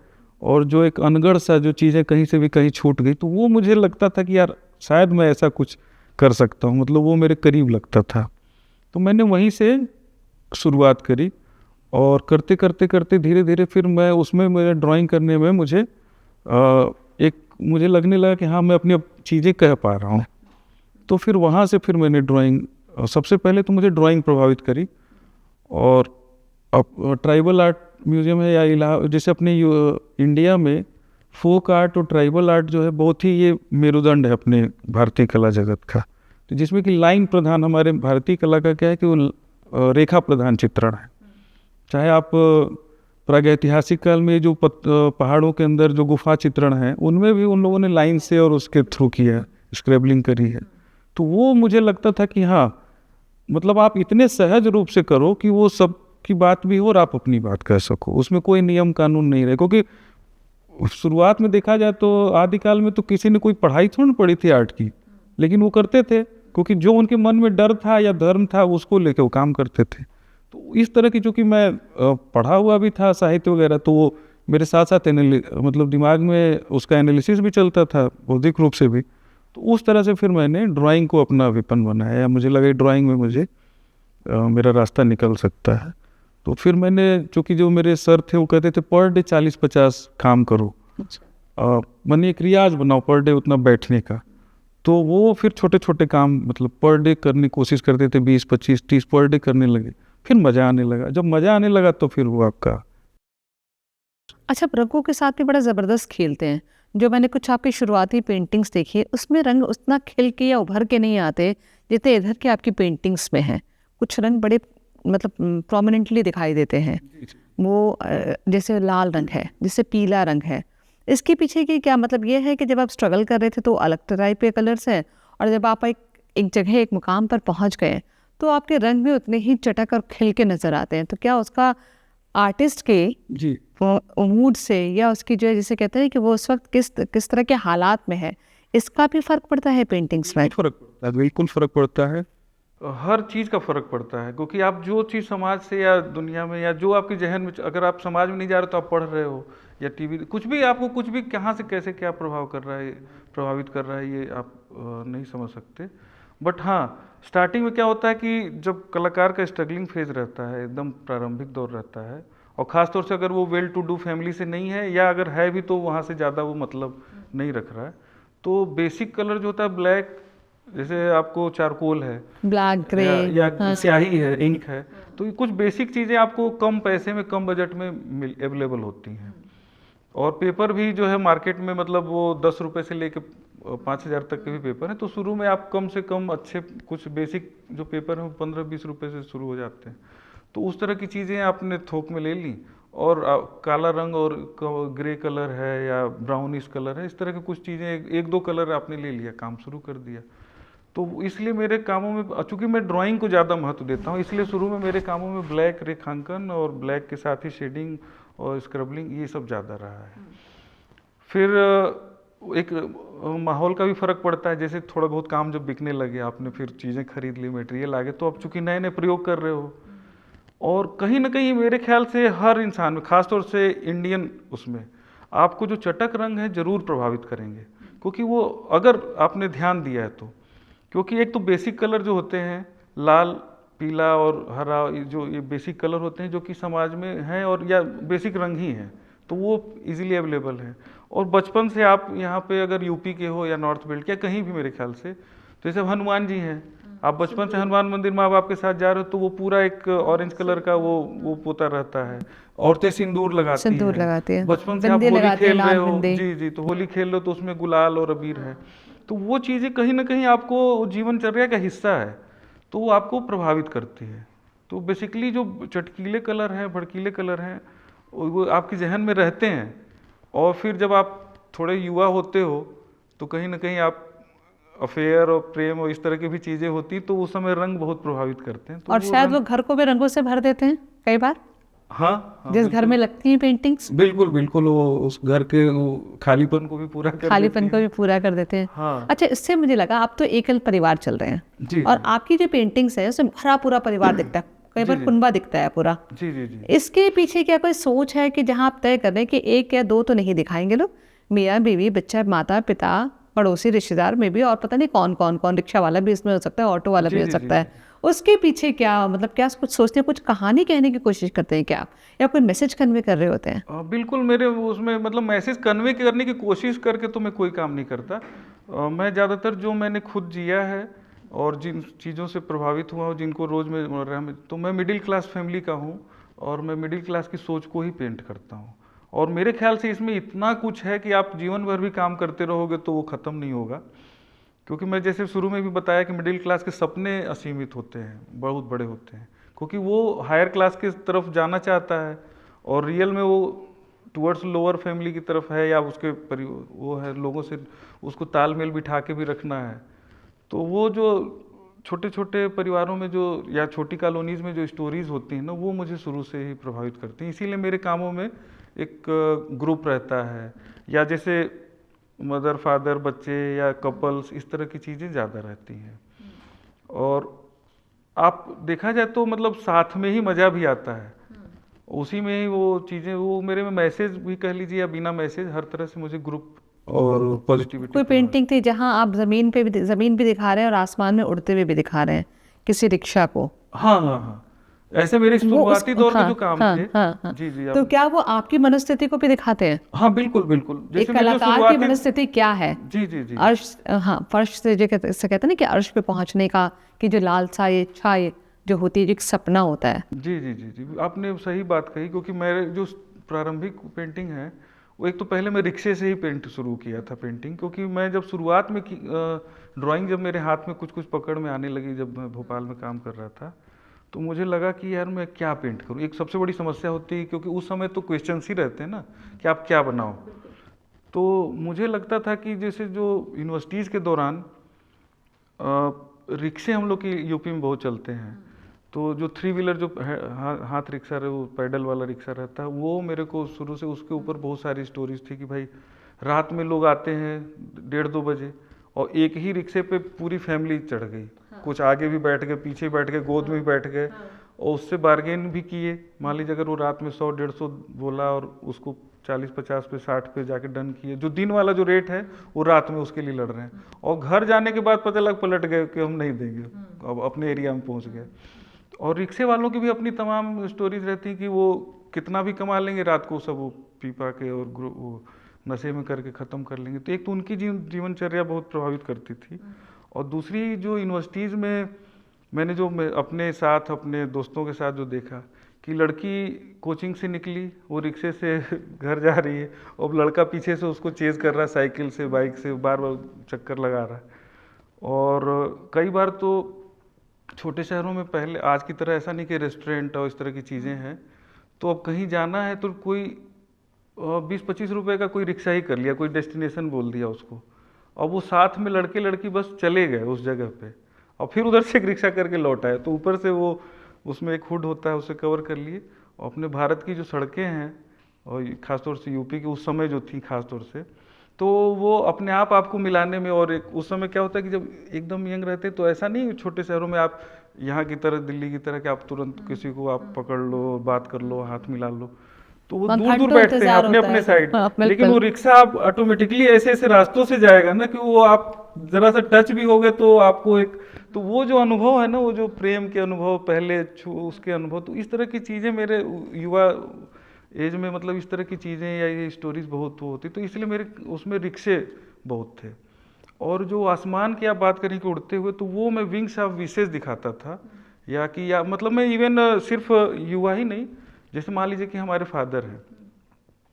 और जो एक अनगढ़ सा जो चीज़ें कहीं से भी कहीं छूट गई, तो वो मुझे लगता था कि यार शायद मैं ऐसा कुछ कर सकता हूँ, मतलब वो मेरे करीब लगता था। तो मैंने वहीं से शुरुआत करी, और करते करते करते धीरे धीरे फिर मैं उसमें मेरे ड्राइंग करने में मुझे एक मुझे लगने लगा कि हाँ मैं अपनी चीज़ें कह पा रहा हूँ। तो फिर वहाँ से फिर मैंने ड्राइंग, सबसे पहले तो मुझे ड्राइंग प्रभावित करी। और अब ट्राइबल आर्ट म्यूज़ियम है या जैसे अपने इंडिया में फोक आर्ट और ट्राइबल आर्ट जो है बहुत ही ये मेरुदंड है अपने भारतीय कला जगत का, तो जिसमें कि लाइन प्रधान, हमारे भारतीय कला का क्या है कि वो रेखा प्रधान चित्रण है। चाहे आप प्रागैतिहासिक काल में जो पहाड़ों के अंदर जो गुफा चित्रण है, उनमें भी उन लोगों ने लाइन से और उसके थ्रू किया है, स्क्रैबलिंग करी है। तो वो मुझे लगता था कि हाँ मतलब आप इतने सहज रूप से करो कि वो सब की बात भी हो और आप अपनी बात कह सको, उसमें कोई नियम कानून नहीं रहे। क्योंकि शुरुआत में देखा जाए तो आदिकाल में तो किसी ने कोई पढ़ाई थोड़ी पढ़ी थी आर्ट की, लेकिन वो करते थे क्योंकि जो उनके मन में डर था या धर्म था उसको लेके वो काम करते थे। तो इस तरह की, चूँकि मैं पढ़ा हुआ भी था साहित्य वगैरह, तो वो मेरे साथ साथ मतलब दिमाग में उसका एनालिसिस भी चलता था बौद्धिक रूप से भी। तो उस तरह से फिर मैंने ड्राइंग को अपना विपन बनाया, मुझे लगा ड्राइंग में मुझे मेरा रास्ता निकल सकता है। तो फिर मैंने, चूँकि जो मेरे सर थे वो कहते थे पर डे 40-50 काम करो, मैंने एक रियाज बनाओ पर डे उतना बैठने का। तो वो फिर छोटे छोटे काम मतलब पर डे करने की कोशिश करते थे, 20, 25, 30 पर डे करने लगे, फिर मज़ा आने लगा। जब मज़ा आने लगा तो फिर वो आपका। अच्छा, रंगों के साथ भी बड़ा ज़बरदस्त खेलते हैं। जो मैंने कुछ आपकी शुरुआती पेंटिंग्स देखी है उसमें रंग उतना खिल के या उभर के नहीं आते जितने इधर के आपकी पेंटिंग्स में हैं। कुछ रंग बड़े मतलब प्रोमिनेंटली दिखाई देते हैं। वो जैसे लाल रंग है, जैसे पीला रंग है। इसके पीछे की क्या मतलब ये है कि जब आप स्ट्रगल कर रहे थे तो अलग टाइप के कलर्स हैं, और जब आप एक जगह एक मुकाम पर पहुंच गए तो आपके रंग भी उतने ही चटक और खिल के नज़र आते हैं। तो क्या उसका आर्टिस्ट के जी मूड से या उसकी जो है जिसे कहते हैं कि वो उस वक्त किस तरह के हालात में है, इसका भी फ़र्क पड़ता है पेंटिंग्स में? फ़र्क पड़ता है, बिल्कुल फ़र्क पड़ता है। हर चीज़ का फ़र्क पड़ता है, क्योंकि आप जो चीज़ समाज से या दुनिया में या जो आपके जहन में, अगर आप समाज में नहीं जा रहे तो आप पढ़ रहे हो या टीवी कुछ भी, आपको कुछ भी कहाँ से कैसे क्या प्रभाव कर रहा है, प्रभावित कर रहा है ये आप नहीं समझ सकते। बट हाँ, स्टार्टिंग में क्या होता है कि जब कलाकार का स्ट्रगलिंग फेज रहता है, एकदम प्रारंभिक दौर रहता है, और ख़ास तौर से अगर वो वेल टू डू फैमिली से नहीं है, या अगर है भी तो वहाँ से ज़्यादा वो मतलब नहीं रख रहा है, तो बेसिक कलर जो होता है ब्लैक, जैसे आपको चारकोल है, ब्लैक ग्रे या स्याही है, इंक है, तो ये कुछ बेसिक चीज़ें आपको कम पैसे में कम बजट में अवेलेबल होती हैं। और पेपर भी जो है मार्केट में मतलब वो 10 रुपये से लेके 5,000 तक के भी पेपर हैं, तो शुरू में आप कम से कम अच्छे कुछ बेसिक जो पेपर हैं 15-20 रुपये से शुरू हो जाते हैं। तो उस तरह की चीज़ें आपने थोक में ले ली, और काला रंग और ग्रे कलर है या ब्राउनिश कलर है, इस तरह की कुछ चीज़ें एक दो कलर आपने ले लिया, काम शुरू कर दिया। तो इसलिए मेरे कामों में, चूंकि मैं ड्राइंग को ज़्यादा महत्व देता हूँ, इसलिए शुरू में मेरे कामों में ब्लैक रेखांकन और ब्लैक के साथ ही शेडिंग और स्क्रबलिंग ये सब ज़्यादा रहा है। फिर एक माहौल का भी फ़र्क पड़ता है, जैसे थोड़ा बहुत काम जब बिकने लगे, आपने फिर चीज़ें खरीद ली, मटेरियल आ गए, तो अब चूंकि नए नए प्रयोग कर रहे हो, और कहीं ना कहीं मेरे ख्याल से हर इंसान में, खासतौर से इंडियन उसमें, आपको जो चटक रंग है ज़रूर प्रभावित करेंगे, क्योंकि वो अगर आपने ध्यान दिया है तो, क्योंकि एक तो बेसिक कलर जो होते हैं लाल, पीला और हरा, जो ये बेसिक कलर होते हैं जो कि समाज में हैं और या बेसिक रंग ही हैं, तो वो इजीली अवेलेबल है। और बचपन से आप यहाँ पे अगर यूपी के हो या नॉर्थ बेल्ट या कहीं भी, मेरे ख्याल से तो जैसे हनुमान जी हैं, आप बचपन से हनुमान मंदिर माँ बाप के साथ जा रहे हो, तो वो पूरा एक ऑरेंज कलर का वो पोता रहता है। औरतें सिंदूर लगाती हैं, बचपन से आप होली खेल रहे हो, जी जी, तो होली खेल रहे हो तो उसमें गुलाल और अबीर है, तो वो चीज़ें कहीं ना कहीं आपको जीवनचर्या का हिस्सा है, तो वो आपको प्रभावित करती है। तो बेसिकली जो चटकीले कलर हैं, भड़कीले कलर हैं, वो आपके जहन में रहते हैं, और फिर जब आप थोड़े युवा होते हो तो कहीं ना कहीं आप अफेयर और प्रेम और इस तरह की भी चीज़ें होती, तो उस समय रंग बहुत प्रभावित करते हैं। तो और शायद वो घर को भी रंगों से भर देते हैं कई बार। हाँ, जिस घर में लगती हैं पेंटिंग्स, बिल्कुल बिल्कुल, वो उस घर के खालीपन को भी पूरा कर देते हैं। हाँ। अच्छा, इससे मुझे लगा आप तो एकल परिवार चल रहे हैं जी, और आपकी जो पेंटिंग्स है उसमें भरा पूरा परिवार दिखता है, कई बार कुनबा दिखता है पूरा। जी जी जी। इसके पीछे क्या कोई सोच है कि जहाँ आप तय कर रहे हैं कि एक या दो तो नहीं दिखाएंगे लोग, मियाँ बीवी बच्चा माता पिता पड़ोसी रिश्तेदार में भी, और पता नहीं कौन, रिक्शा वाला भी इसमें हो सकता है, ऑटो वाला भी हो सकता है, उसके पीछे क्या मतलब, क्या कुछ सोचते हैं, कुछ कहानी कहने की कोशिश करते हैं क्या आप, या कोई मैसेज कन्वे कर रहे होते हैं? बिल्कुल, मेरे उसमें मतलब मैसेज कन्वे करने की कोशिश करके तो मैं कोई काम नहीं करता। मैं ज़्यादातर जो मैंने खुद जिया है और जिन चीज़ों से प्रभावित हुआ हूँ, जिनको रोज़मर्रा में, तो मैं मिडिल क्लास फैमिली का हूँ और मैं मिडिल क्लास की सोच को ही पेंट करता हूँ। और मेरे ख्याल से इसमें इतना कुछ है कि आप जीवन भर भी काम करते रहोगे तो वो ख़त्म नहीं होगा, क्योंकि मैं जैसे शुरू में भी बताया कि मिडिल क्लास के सपने असीमित होते हैं, बहुत बड़े होते हैं, क्योंकि वो हायर क्लास की तरफ जाना चाहता है और रियल में वो टुवर्ड्स लोअर फैमिली की तरफ है, या उसके वो है लोगों से उसको तालमेल बिठा के भी रखना है। तो वो जो छोटे छोटे परिवारों में जो, या छोटी कॉलोनीज़ में जो स्टोरीज़ होती हैं ना, वो मुझे शुरू से ही प्रभावित करती हैं। इसीलिए मेरे कामों में एक ग्रुप रहता है, या जैसे मदर फादर बच्चे या कपल्स, इस तरह की चीज़ें ज़्यादा रहती हैं। और आप देखा जाए तो मतलब साथ में ही मज़ा भी आता है, उसी में ही वो चीज़ें, वो मेरे में मैसेज भी कह लीजिए या बिना मैसेज, हर तरह से मुझे ग्रुप और पॉजिटिविटी। कोई पेंटिंग थी जहाँ आप ज़मीन भी दिखा रहे हैं और आसमान में उड़ते हुए भी दिखा रहे हैं किसी रिक्शा को? हाँ, ऐसे मेरे शुरुआती दौर के जो काम थे। जी जी। तो क्या वो आपकी मनस्थिति को भी दिखाते हैं? हाँ बिल्कुल बिल्कुल, एक कलाकार की मनस्थिति क्या है? जी जी जी। अर्श, हाँ, फर्श से जो कहते हैं ना कि अर्श पे पहुंचने का, कि जो लालसा, ये इच्छा, ये जो होती है, जो एक सपना होता है। जी जी जी जी, आपने सही बात कही, क्योंकि मेरे जो प्रारंभिक पेंटिंग है वो, एक तो पहले मैं रिक्शे से ही पेंट शुरू किया था पेंटिंग, क्योंकि मैं जब शुरुआत में ड्राइंग जब मेरे हाथ में कुछ पकड़ में आने लगी, जब मैं भोपाल में काम कर रहा था, तो मुझे लगा कि यार मैं क्या पेंट करूं। एक सबसे बड़ी समस्या होती है, क्योंकि उस समय तो क्वेश्चंस ही रहते हैं ना कि आप क्या बनाओ। तो मुझे लगता था कि जैसे जो यूनिवर्सिटीज़ के दौरान रिक्शे हम लोग की यूपी में बहुत चलते हैं, तो जो 3 व्हीलर जो हाथ रिक्शा रहे, वो पैडल वाला रिक्शा रहता है, वो मेरे को शुरू से उसके ऊपर बहुत सारी स्टोरीज थी कि भाई रात में लोग आते हैं 1:30-2 बजे, और एक ही रिक्शे पे पूरी फैमिली चढ़ गई। कुछ आगे भी बैठ गए, पीछे बैठ गए, गोद में भी बैठ गए, और उससे बार्गेन भी किए। मान लीजिए अगर वो रात में 100-150 बोला और उसको 40-50 पे 60 पे जाके डन किए, जो दिन वाला जो रेट है वो रात में उसके लिए लड़ रहे हैं, और घर जाने के बाद पता लग पलट गए कि हम नहीं देंगे, अब अपने एरिया में पहुंच गए। और रिक्शे वालों की भी अपनी तमाम स्टोरीज रहती कि वो कितना भी कमा लेंगे, रात को सब वो पी पा के और वो नशे में करके ख़त्म कर लेंगे। तो एक तो उनकी जीवनचर्या बहुत प्रभावित करती थी, और दूसरी जो यूनिवर्सिटीज़ में मैंने जो अपने साथ अपने दोस्तों के साथ जो देखा कि लड़की कोचिंग से निकली, वो रिक्शे से घर जा रही है, और लड़का पीछे से उसको चेज़ कर रहा है, साइकिल से बाइक से बार बार चक्कर लगा रहा है। और कई बार तो छोटे शहरों में पहले आज की तरह ऐसा नहीं कि रेस्टोरेंट और इस तरह की चीज़ें हैं, तो अब कहीं जाना है तो कोई 20-25 रुपए का कोई रिक्शा ही कर लिया, कोई डेस्टिनेशन बोल दिया उसको, और वो साथ में लड़के लड़की बस चले गए उस जगह पे, और फिर उधर से एक रिक्शा करके लौट आए। तो ऊपर से वो उसमें एक हुड होता है, उसे कवर कर लिए। और अपने भारत की जो सड़कें हैं, और ख़ासतौर से यूपी की उस समय जो थी ख़ासतौर से, तो वो अपने आप आपको मिलाने में, और एक उस समय क्या होता है कि जब एकदम यंग रहते तो ऐसा नहीं छोटे शहरों में आप यहाँ की तरह दिल्ली की तरह कि आप तुरंत किसी को आप पकड़ लो, बात कर लो, हाथ मिला लो, तो वो दूर दूर बैठते हैं अपने अपने साइड। लेकिन वो रिक्शा आप ऑटोमेटिकली ऐसे ऐसे रास्तों से जाएगा ना कि वो आप जरा सा टच भी हो गए तो आपको एक, तो वो जो अनुभव है ना, वो जो प्रेम के अनुभव, पहले उसके अनुभव, तो इस तरह की चीज़ें मेरे युवा एज में, मतलब इस तरह की चीज़ें या ये स्टोरीज बहुत होती, तो इसलिए मेरे उसमें रिक्शे बहुत थे। और जो आसमान की आप बात करें कि उड़ते हुए, तो वो मैं विंग्स ऑफ विशेष दिखाता था, या मतलब मैं इवन सिर्फ युवा ही नहीं, जैसे मान लीजिए कि हमारे फादर हैं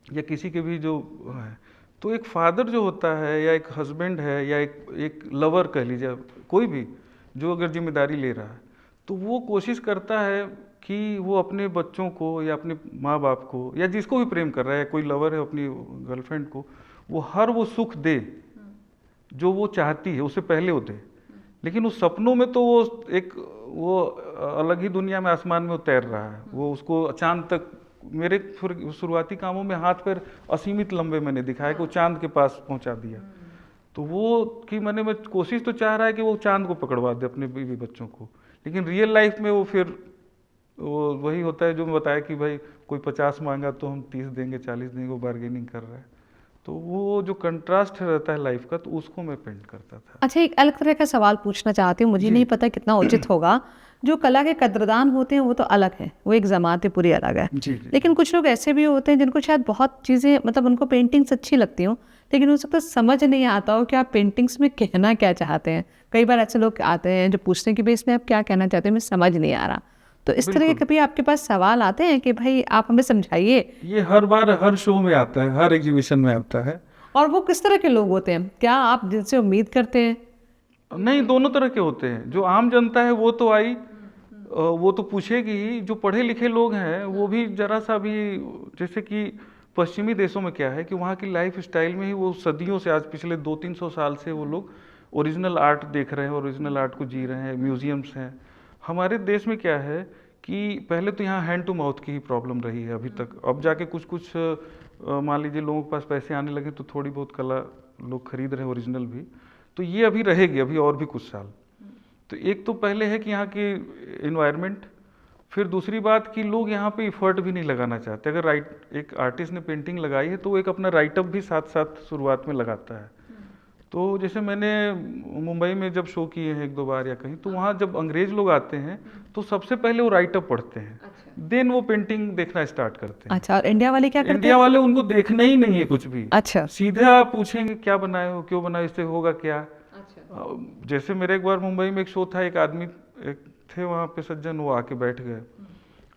या किसी के भी जो है, तो एक फादर जो होता है या एक हस्बैंड है या एक लवर कह लीजिए, कोई भी जो अगर जिम्मेदारी ले रहा है, तो वो कोशिश करता है कि वो अपने बच्चों को या अपने माँ बाप को या जिसको भी प्रेम कर रहा है, कोई लवर है अपनी गर्लफ्रेंड को, वो हर वो सुख दे जो वो चाहती है, उससे पहले वो दे। लेकिन उस सपनों में तो वो अलग ही दुनिया में, आसमान में तैर रहा है, वो उसको चांद तक, मेरे शुरुआती कामों में हाथ पैर असीमित लंबे मैंने दिखाया कि वो चांद के पास पहुंचा दिया। तो वो कि मैं कोशिश तो चाह रहा है कि वो चांद को पकड़वा दे अपने बीवी बच्चों को, लेकिन रियल लाइफ में वो फिर वो वही होता है जो मैं बताया कि भाई कोई 50 मांगा तो हम 30 देंगे, 40 देंगे, वो बार्गेनिंग कर रहा है। तो वो जो कंट्रास्ट रहता है लाइफ का, तो उसको मैं पेंट करता था। अच्छा, एक अलग तरह का सवाल पूछना चाहती हूँ, मुझे नहीं पता कितना उचित होगा। जो कला के कद्रदान होते हैं वो तो अलग है, वो एक जमात पूरी अलग है। जी। लेकिन कुछ लोग ऐसे भी होते हैं जिनको शायद बहुत चीज़ें, मतलब उनको पेंटिंग्स अच्छी लगती हो, लेकिन हो सकता है समझ नहीं आता हो कि आप पेंटिंग्स में कहना क्या चाहते हैं। कई बार ऐसे लोग आते हैं जो पूछते हैं कि भाई इसमें आप क्या कहना चाहते हैं, मैं समझ नहीं आ रहा। तो इस तरह के कभी आपके पास सवाल आते हैं कि भाई आप हमें समझाइए? ये हर बार हर शो में आता है, हर एग्जीबिशन में आता है। और वो किस तरह के लोग होते हैं, क्या आप जिनसे उम्मीद करते हैं? नहीं, दोनों तरह के होते हैं। जो आम जनता है वो तो वो तो पूछेगी ही। जो पढ़े लिखे लोग हैं वो भी जरा सा भी, जैसे कि पश्चिमी देशों में क्या है कि वहाँ की लाइफ स्टाइल में ही वो सदियों से, आज पिछले 200-300 साल से वो लोग ओरिजिनल आर्ट देख रहे हैं, ओरिजिनल आर्ट को जी रहे हैं, म्यूजियम्स हैं। हमारे देश में क्या है कि पहले तो यहाँ हैंड टू माउथ की ही प्रॉब्लम रही है अभी तक। अब जाके कुछ कुछ मान लीजिए लोगों के पास पैसे आने लगे तो थोड़ी बहुत कला लोग खरीद रहे हैं, ओरिजिनल भी। तो ये अभी रहेगी, अभी और भी कुछ साल। तो एक तो पहले है कि यहाँ की इन्वायरमेंट, फिर दूसरी बात कि लोग यहाँ पे इफर्ट भी नहीं लगाना चाहते। अगर एक आर्टिस्ट ने पेंटिंग लगाई है तो वो एक अपना राइटअप भी साथ साथ शुरुआत में लगाता है। तो जैसे मैंने मुंबई में जब शो किए हैं 1-2 बार या कहीं, तो वहाँ जब अंग्रेज लोग आते हैं तो सबसे पहले वो राइटअप पढ़ते हैं, देन वो पेंटिंग देखना स्टार्ट करते हैं। अच्छा, और इंडिया वाले क्या करते हैं? इंडिया वाले उनको देखना ही नहीं है कुछ भी। अच्छा, सीधा पूछेंगे क्या बनाए हो, क्यों बनाए, इससे होगा क्या। जैसे मेरे एक बार मुंबई में एक शो था, एक आदमी थे वहाँ पे सज्जन, वो आके बैठ गए।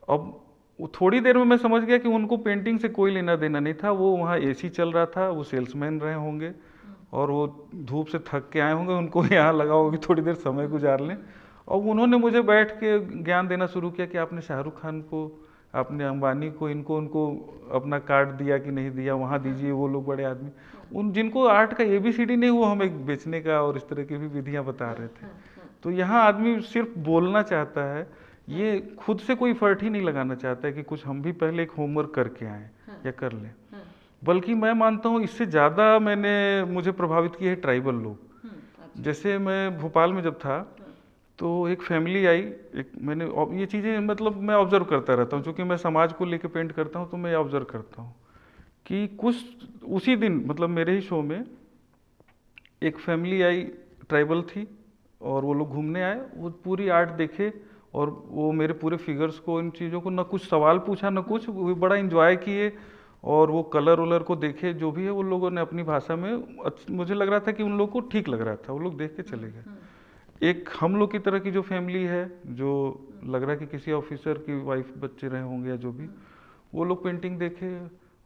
अब वो थोड़ी देर में मैं समझ गया कि उनको पेंटिंग से कोई लेना देना नहीं था। वो वहाँ एसी चल रहा था, वो सेल्समैन रहे होंगे और वो धूप से थक के आए होंगे, उनको यहाँ लगा होगा कि थोड़ी देर समय गुजार लें। और उन्होंने मुझे बैठ के ज्ञान देना शुरू किया कि आपने शाहरुख खान को, आपने अंबानी को, उनको अपना कार्ड दिया कि नहीं दिया, वहाँ दीजिए। वो लोग बड़े आदमी, उन जिनको आर्ट का ABCD नहीं, वो हमें बेचने का और इस तरह की भी विधियाँ बता रहे थे। तो यहाँ आदमी सिर्फ बोलना चाहता है, ये खुद से कोई फर्ट ही नहीं लगाना चाहता है कि कुछ हम भी पहले एक होमवर्क करके आए या कर लें। बल्कि मैं मानता हूँ इससे ज़्यादा मुझे प्रभावित किए हैं ट्राइबल लोग। जैसे मैं भोपाल में जब था तो एक फैमिली आई, एक मैंने ये चीज़ें मतलब मैं ऑब्जर्व करता रहता हूँ, क्योंकि मैं समाज को लेके पेंट करता हूँ, तो मैं ऑब्जर्व करता हूँ कि कुछ उसी दिन मतलब मेरे ही शो में एक फैमिली आई, ट्राइबल थी, और वो लोग घूमने आए, वो पूरी आर्ट देखे, और वो मेरे पूरे फिगर्स को, इन चीज़ों को ना कुछ सवाल पूछा ना कुछ, वो बड़ा इंजॉय किए, और वो कलर वलर को देखे, जो भी है वो लोगों ने अपनी भाषा में, मुझे लग रहा था कि उन लोग को ठीक लग रहा था, वो लोग देख के चले गए। एक हम लोग की तरह की जो फैमिली है, जो लग रहा है कि किसी ऑफिसर की वाइफ बच्चे रहे होंगे या जो भी, वो लोग पेंटिंग देखे,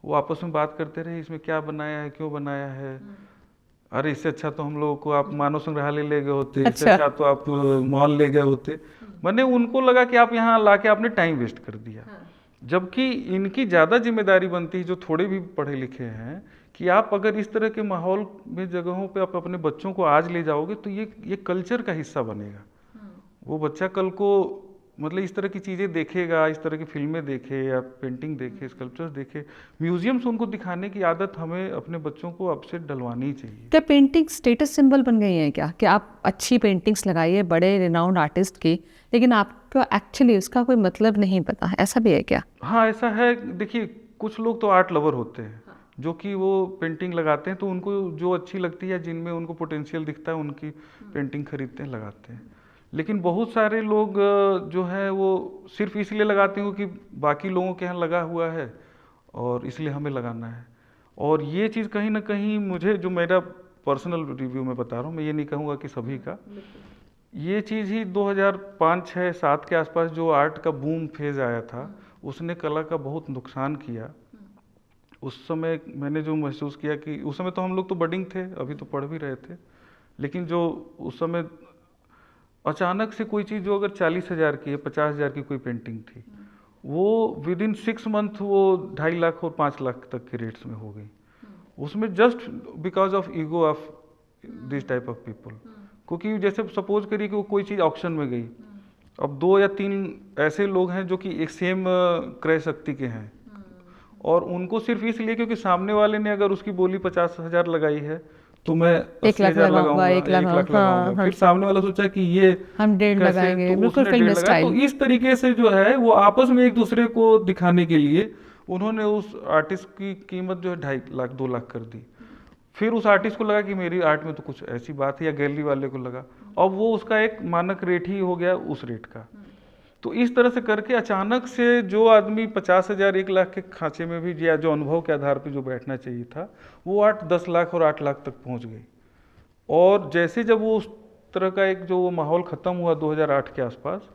वो आपस में बात करते रहे, इसमें क्या बनाया है, क्यों बनाया है, अरे इससे अच्छा तो हम लोगों को आप मानव संग्रहालय ले गए होते, इससे अच्छा। अच्छा तो आप मॉल ले गए होते। मैंने उनको लगा कि आप यहाँ लाके आपने टाइम वेस्ट कर दिया, जबकि इनकी ज़्यादा जिम्मेदारी बनती है, जो थोड़े भी पढ़े लिखे हैं, कि आप अगर इस तरह के माहौल में, जगहों पे आप अपने बच्चों को आज ले जाओगे, तो ये कल्चर का हिस्सा बनेगा। वो बच्चा कल को मतलब इस तरह की चीज़ें देखेगा, इस तरह की फिल्में देखे या पेंटिंग देखे, स्कल्पचर्स देखे, म्यूजियम्स उनको दिखाने की आदत हमें अपने बच्चों को अब से डलवानी ही चाहिए। क्या पेंटिंग स्टेटस सिंबल बन गई है क्या, कि आप अच्छी पेंटिंग्स लगाइए बड़े रिनाउंड आर्टिस्ट की, लेकिन आपको एक्चुअली उसका कोई मतलब नहीं पता, ऐसा भी है क्या? हाँ, ऐसा है। देखिए, कुछ लोग तो आर्ट लवर होते हैं, जो कि वो पेंटिंग लगाते हैं, तो उनको जो अच्छी लगती है, जिनमें उनको पोटेंशियल दिखता है, उनकी पेंटिंग खरीदते हैं, लगाते हैं। लेकिन बहुत सारे लोग जो है वो सिर्फ इसलिए लगाते हैं कि बाकी लोगों के यहाँ लगा हुआ है और इसलिए हमें लगाना है। और ये चीज़ कहीं ना कहीं, मुझे जो मेरा पर्सनल रिव्यू में बता रहा हूँ, मैं ये नहीं कहूँगा कि सभी का, ये चीज़ ही 2005, 6, 7 के आसपास जो आर्ट का बूम फेज आया था, उसने कला का बहुत नुकसान किया। उस समय मैंने जो महसूस किया कि उस समय तो हम लोग तो बडिंग थे, अभी तो पढ़ भी रहे थे, लेकिन जो उस समय अचानक से कोई चीज़ जो अगर 40,000 की है, 50,000 की कोई पेंटिंग थी, वो विद इन 6 मंथ वो 2.5 लाख और 5 लाख तक के रेट्स में हो गई। उसमें just because of ego of this type of people. क्योंकि जैसे सपोज करिए कि वो कोई चीज़ ऑक्शन में गई, अब 2 या 3 ऐसे लोग हैं जो कि एक सेम क्रय शक्ति के हैं, और उनको सिर्फ इसलिए क्योंकि सामने वाले ने अगर उसकी बोली 50,000 लगाई है, तो मैं 1,00,000 लगाऊंगा, 1 लाख लगाऊंगा, फिर सामने वाला सोचा कि ये हम 1.5 कैसे, लगाएंगे, तो बिल्कुल उसने फिल्म 1.5 लगाया। तो स्टाइल। इस तरीके से जो है वो आपस में एक दूसरे को दिखाने के लिए उन्होंने उस आर्टिस्ट की कीमत जो है 2.5 लाख 2 लाख कर दी। फिर उस आर्टिस्ट को लगा कि मेरी आर्ट में तो कुछ ऐसी बात है, या गैलरी वाले को लगा, अब वो उसका एक मानक रेट ही हो गया उस रेट का। तो इस तरह से करके अचानक से जो आदमी 50,000 1 लाख के खांचे में भी, या जो अनुभव के आधार पे जो बैठना चाहिए था, वो आर्ट 10 लाख और 8 लाख तक पहुंच गई। और जैसे जब वो उस तरह का एक जो माहौल ख़त्म हुआ 2008 के आसपास,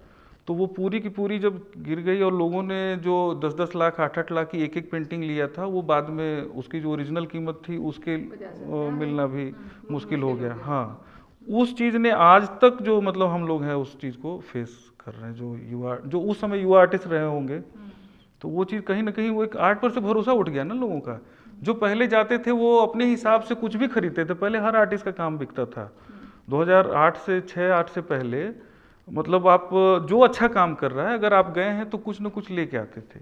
तो वो पूरी की पूरी जब गिर गई, और लोगों ने जो 10-10 लाख 8-8 लाख की एक पेंटिंग लिया था, वो बाद में उसकी जो ओरिजिनल कीमत थी उसके मिलना भी मुश्किल हो गया। हाँ, उस चीज़ ने आज तक जो मतलब हम लोग हैं उस चीज़ को फेस कर रहे हैं, जो उस समय युवा आर्टिस्ट रहे होंगे, तो वो चीज़ कहीं ना कहीं वो एक आर्ट पर से भरोसा उठ गया ना लोगों का। जो पहले जाते थे वो अपने हिसाब से कुछ भी खरीदते थे, पहले हर आर्टिस्ट का काम बिकता था। 2008 से 6-8 से पहले मतलब आप जो अच्छा काम कर रहा है, अगर आप गए हैं तो कुछ ना कुछ लेके आते थे।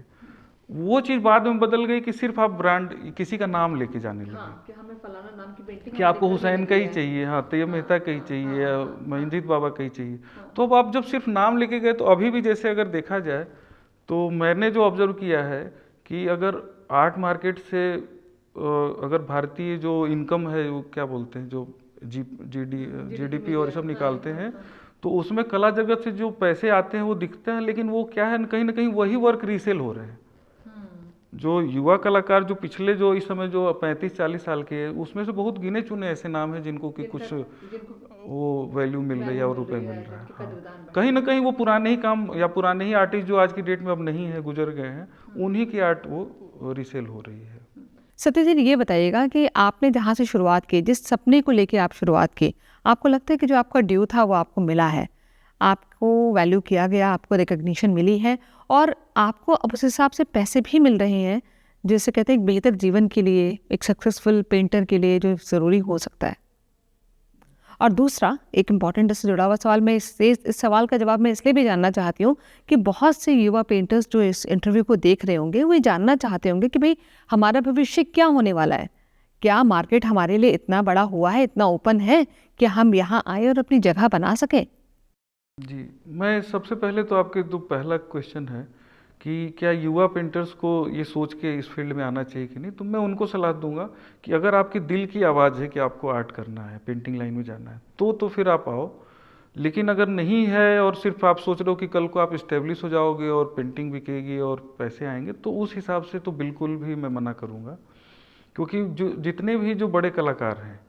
वो चीज़ बाद में बदल गई कि सिर्फ आप ब्रांड किसी का नाम लेके जाने लगे। हाँ, कि हमें फलाना नाम की पेंटिंग, कि आपको हुसैन का ही चाहिए, हाँ, तैयब मेहता का ही चाहिए, या मंजीत बाबा का ही चाहिए। तो अब आप जब सिर्फ नाम लेके गए, तो अभी भी जैसे अगर देखा जाए, तो मैंने जो ऑब्जर्व किया है कि अगर आर्ट मार्केट से अगर भारतीय जो इनकम है, वो क्या बोलते हैं, जो जीडीपी और सब निकालते हैं, तो उसमें कला जगत से जो पैसे आते हैं वो दिखते हैं, लेकिन वो क्या है, कहीं ना कहीं वही वर्क रीसेल हो रहे हैं। जो युवा कलाकार जो पिछले जो इस समय जो 35-40 साल के हैं, उसमें से बहुत गिने चुने ऐसे नाम हैं जिनको कि कुछ वो वैल्यू मिल रही है और रुपए मिल रहा है। हाँ, कहीं ना कहीं वो पुराने ही काम या पुराने ही आर्टिस्ट जो आज की डेट में अब नहीं है, गुजर गए हैं, उन्हीं की आर्ट वो रीसेल हो रही है। सतीश जी, ये बताइएगा कि आपने जहाँ से शुरुआत की, जिस सपने को लेके आप शुरुआत की, आपको लगता है कि जो आपका ड्यू था वो आपको मिला है, आपको वैल्यू किया गया, आपको रिकग्निशन मिली है, और आपको अब उस हिसाब से पैसे भी मिल रहे हैं, जैसे कहते हैं एक बेहतर जीवन के लिए, एक सक्सेसफुल पेंटर के लिए जो ज़रूरी हो सकता है? और दूसरा एक इम्पॉर्टेंट इससे जुड़ा हुआ सवाल, मैं इस सवाल का जवाब मैं इसलिए भी जानना चाहती हूँ कि बहुत से युवा पेंटर्स जो इस इंटरव्यू को देख रहे होंगे, वो ये जानना चाहते होंगे कि भाई हमारा भविष्य क्या होने वाला है, क्या मार्केट हमारे लिए इतना बड़ा हुआ है, इतना ओपन है कि हम यहाँ आए और अपनी जगह बना सकें? जी, मैं सबसे पहले तो आपके जो पहला क्वेश्चन है कि क्या युवा पेंटर्स को ये सोच के इस फील्ड में आना चाहिए कि नहीं, तो मैं उनको सलाह दूंगा कि अगर आपकी दिल की आवाज़ है कि आपको आर्ट करना है, पेंटिंग लाइन में जाना है, तो फिर आप आओ। लेकिन अगर नहीं है और सिर्फ आप सोच रहे हो कि कल को आप इस्टेब्लिश हो जाओगे और पेंटिंग बिकेगी और पैसे आएंगे, तो उस हिसाब से तो बिल्कुल भी मैं मना करूँगा। क्योंकि जो जितने भी जो बड़े कलाकार हैं,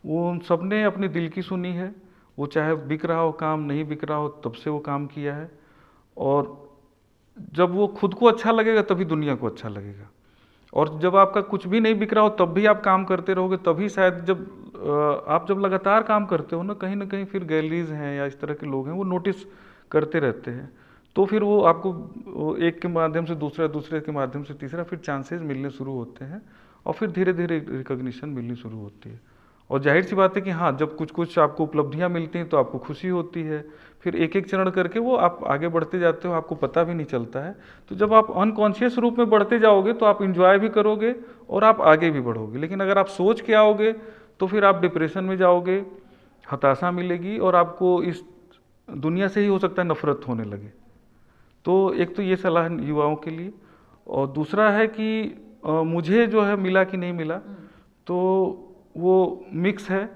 वो उन सब ने अपने दिल की सुनी है। वो चाहे बिक रहा हो काम, नहीं बिक रहा हो, तब से वो काम किया है। और जब वो खुद को अच्छा लगेगा तभी दुनिया को अच्छा लगेगा। और जब आपका कुछ भी नहीं बिक रहा हो तब भी आप काम करते रहोगे, तभी शायद आप जब लगातार काम करते हो ना कहीं फिर गैलरीज हैं या इस तरह के लोग हैं, वो नोटिस करते रहते हैं। तो फिर वो आपको वो एक के माध्यम से दूसरा, दूसरे के माध्यम से तीसरा, फिर चांसेस मिलने शुरू होते हैं और फिर धीरे धीरे रिकॉग्निशन मिलनी शुरू होती है। और जाहिर सी बात है कि हाँ, जब कुछ कुछ आपको उपलब्धियां मिलती हैं तो आपको खुशी होती है। फिर एक एक चरण करके वो आप आगे बढ़ते जाते हो, आपको पता भी नहीं चलता है। तो जब आप अनकॉन्शियस रूप में बढ़ते जाओगे तो आप इंजॉय भी करोगे और आप आगे भी बढ़ोगे। लेकिन अगर आप सोच के आओगे तो फिर आप डिप्रेशन में जाओगे, हताशा मिलेगी और आपको इस दुनिया से ही हो सकता है नफरत होने लगे। तो एक तो ये सलाह युवाओं के लिए। और दूसरा है कि मुझे जो है मिला कि नहीं मिला, तो वो मिक्स है।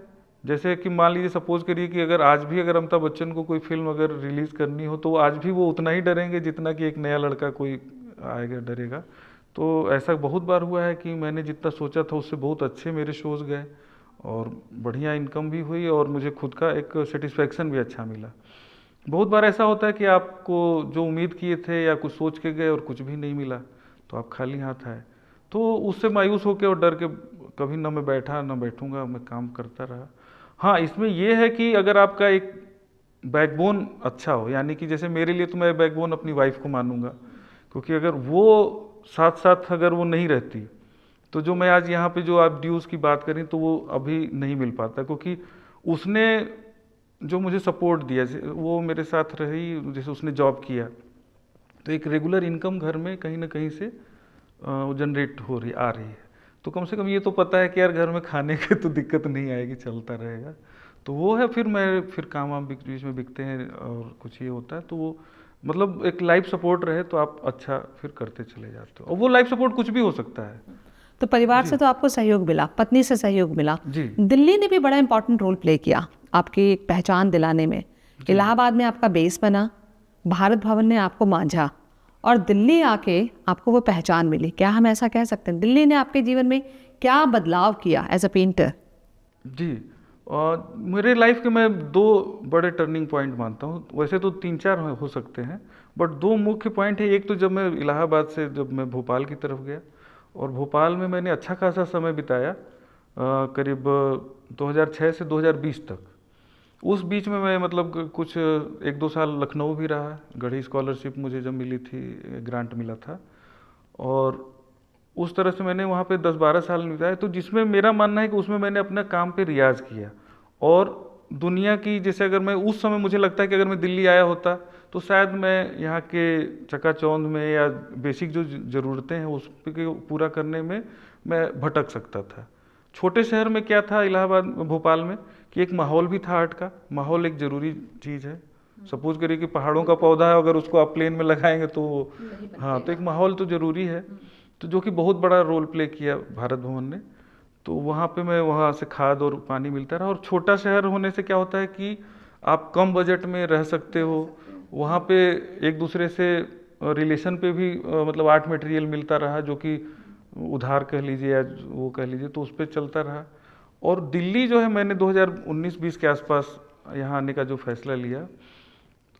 जैसे कि मान लीजिए, सपोज करिए कि अगर आज भी अगर अमिताभ बच्चन को कोई फिल्म अगर रिलीज करनी हो तो आज भी वो उतना ही डरेंगे जितना कि एक नया लड़का कोई आएगा डरेगा। तो ऐसा बहुत बार हुआ है कि मैंने जितना सोचा था उससे बहुत अच्छे मेरे शोज गए और बढ़िया इनकम भी हुई और मुझे खुद का एक सेटिस्फेक्शन भी अच्छा मिला। बहुत बार ऐसा होता है कि आपको जो उम्मीद किए थे या कुछ सोच के गए और कुछ भी नहीं मिला, तो आप खाली हाथ आए। तो उससे मायूस होकर और डर के कभी ना मैं बैठा ना बैठूंगा, मैं काम करता रहा। हाँ, इसमें यह है कि अगर आपका एक बैकबोन अच्छा हो, यानी कि जैसे मेरे लिए तो मैं बैकबोन अपनी वाइफ को मानूंगा, क्योंकि अगर वो साथ साथ अगर वो नहीं रहती तो जो मैं आज यहाँ पे जो आप ड्यूज़ की बात करें तो वो अभी नहीं मिल पाता। क्योंकि उसने जो मुझे सपोर्ट दिया, वो मेरे साथ रही, जैसे उसने जॉब किया तो एक रेगुलर इनकम घर में कहीं ना कहीं से जनरेट हो रही आ रही है। तो कम से कम ये तो पता है कि यार घर में खाने की तो दिक्कत नहीं आएगी, चलता रहेगा। तो वो है। फिर काम वाम बीच में बिकते हैं और कुछ ये होता है, तो वो मतलब एक लाइफ सपोर्ट रहे तो आप अच्छा फिर करते चले जाते हो। और वो लाइफ सपोर्ट कुछ भी हो सकता है। तो परिवार से तो आपको सहयोग मिला, पत्नी से सहयोग मिला। जी। दिल्ली ने भी बड़ा इंपॉर्टेंट रोल प्ले किया आपकी एक पहचान दिलाने में। इलाहाबाद में आपका बेस बना, भारत भवन ने आपको मांझा और दिल्ली आके आपको वो पहचान मिली। क्या हम ऐसा कह सकते हैं, दिल्ली ने आपके जीवन में क्या बदलाव किया एज अ पेंटर? जी, और मेरे लाइफ के मैं दो बड़े टर्निंग पॉइंट मानता हूँ। वैसे तो तीन चार हो सकते हैं, बट दो मुख्य पॉइंट है। एक तो जब मैं इलाहाबाद से जब मैं भोपाल की तरफ गया और भोपाल में मैंने अच्छा खासा समय बिताया, करीब 2006 से 2020 तक। उस बीच में मैं मतलब कुछ एक दो साल लखनऊ भी रहा। गढ़ी स्कॉलरशिप मुझे जब मिली थी, ग्रांट मिला था, और उस तरह से मैंने वहाँ पे 10-12 साल बिताए। तो जिसमें मेरा मानना है कि उसमें मैंने अपने काम पे रियाज किया। और दुनिया की, जैसे अगर मैं उस समय मुझे लगता है कि अगर मैं दिल्ली आया होता तो शायद मैं यहाँ के चकाचौंध में या बेसिक जो ज़रूरतें हैं उस पूरा करने में मैं भटक सकता था। छोटे शहर में क्या था, इलाहाबाद भोपाल में, कि एक माहौल भी था आर्ट का। माहौल एक ज़रूरी चीज़ है। सपोज करिए कि पहाड़ों का पौधा है, अगर उसको आप प्लेन में लगाएंगे तो हाँ, तो एक माहौल तो ज़रूरी है। तो जो कि बहुत बड़ा रोल प्ले किया भारत भवन ने। तो वहाँ पे मैं वहाँ से खाद और पानी मिलता रहा। और छोटा शहर होने से क्या होता है कि आप कम बजट में रह सकते हो। वहाँ पे एक दूसरे से रिलेशन पे भी मतलब आर्ट मटेरियल मिलता रहा, जो कि उधार कह लीजिए या वो कह लीजिए, तो उस पर चलता रहा। और दिल्ली जो है, मैंने 2019-20 के आसपास यहाँ आने का जो फैसला लिया,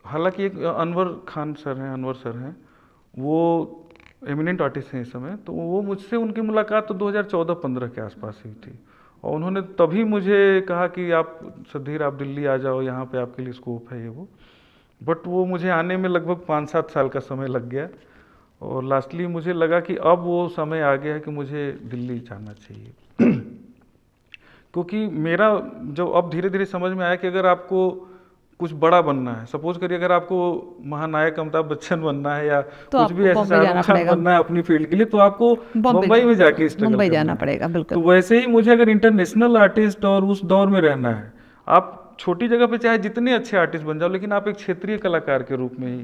हालांकि एक अनवर सर हैं, वो एमिनेंट आर्टिस्ट हैं इस समय। तो वो मुझसे उनकी मुलाकात तो 2014-15 के आसपास हुई थी। और उन्होंने तभी मुझे कहा कि आप सधीर, आप दिल्ली आ जाओ, यहाँ पे आपके लिए स्कोप है, ये वो। बट वो मुझे आने में लगभग 5-7 साल का समय लग गया। और लास्टली मुझे लगा कि अब वो समय आ गया है कि मुझे दिल्ली जाना चाहिए। क्योंकि मेरा जब अब धीरे धीरे समझ में आया कि अगर आपको कुछ बड़ा बनना है, सपोज करिए अगर आपको महानायक अमिताभ बच्चन बनना है या तो कुछ भी ऐसा शाहरुख खान बनना है अपनी फील्ड के लिए, तो आपको मुंबई में जाके स्ट्रगल मुंबई करना जाना है। पड़ेगा, बिल्कुल। तो वैसे ही मुझे अगर इंटरनेशनल आर्टिस्ट और उस दौर में रहना है, आप छोटी जगह पे चाहे जितने अच्छे आर्टिस्ट बन जाओ, लेकिन आप एक क्षेत्रीय कलाकार के रूप में ही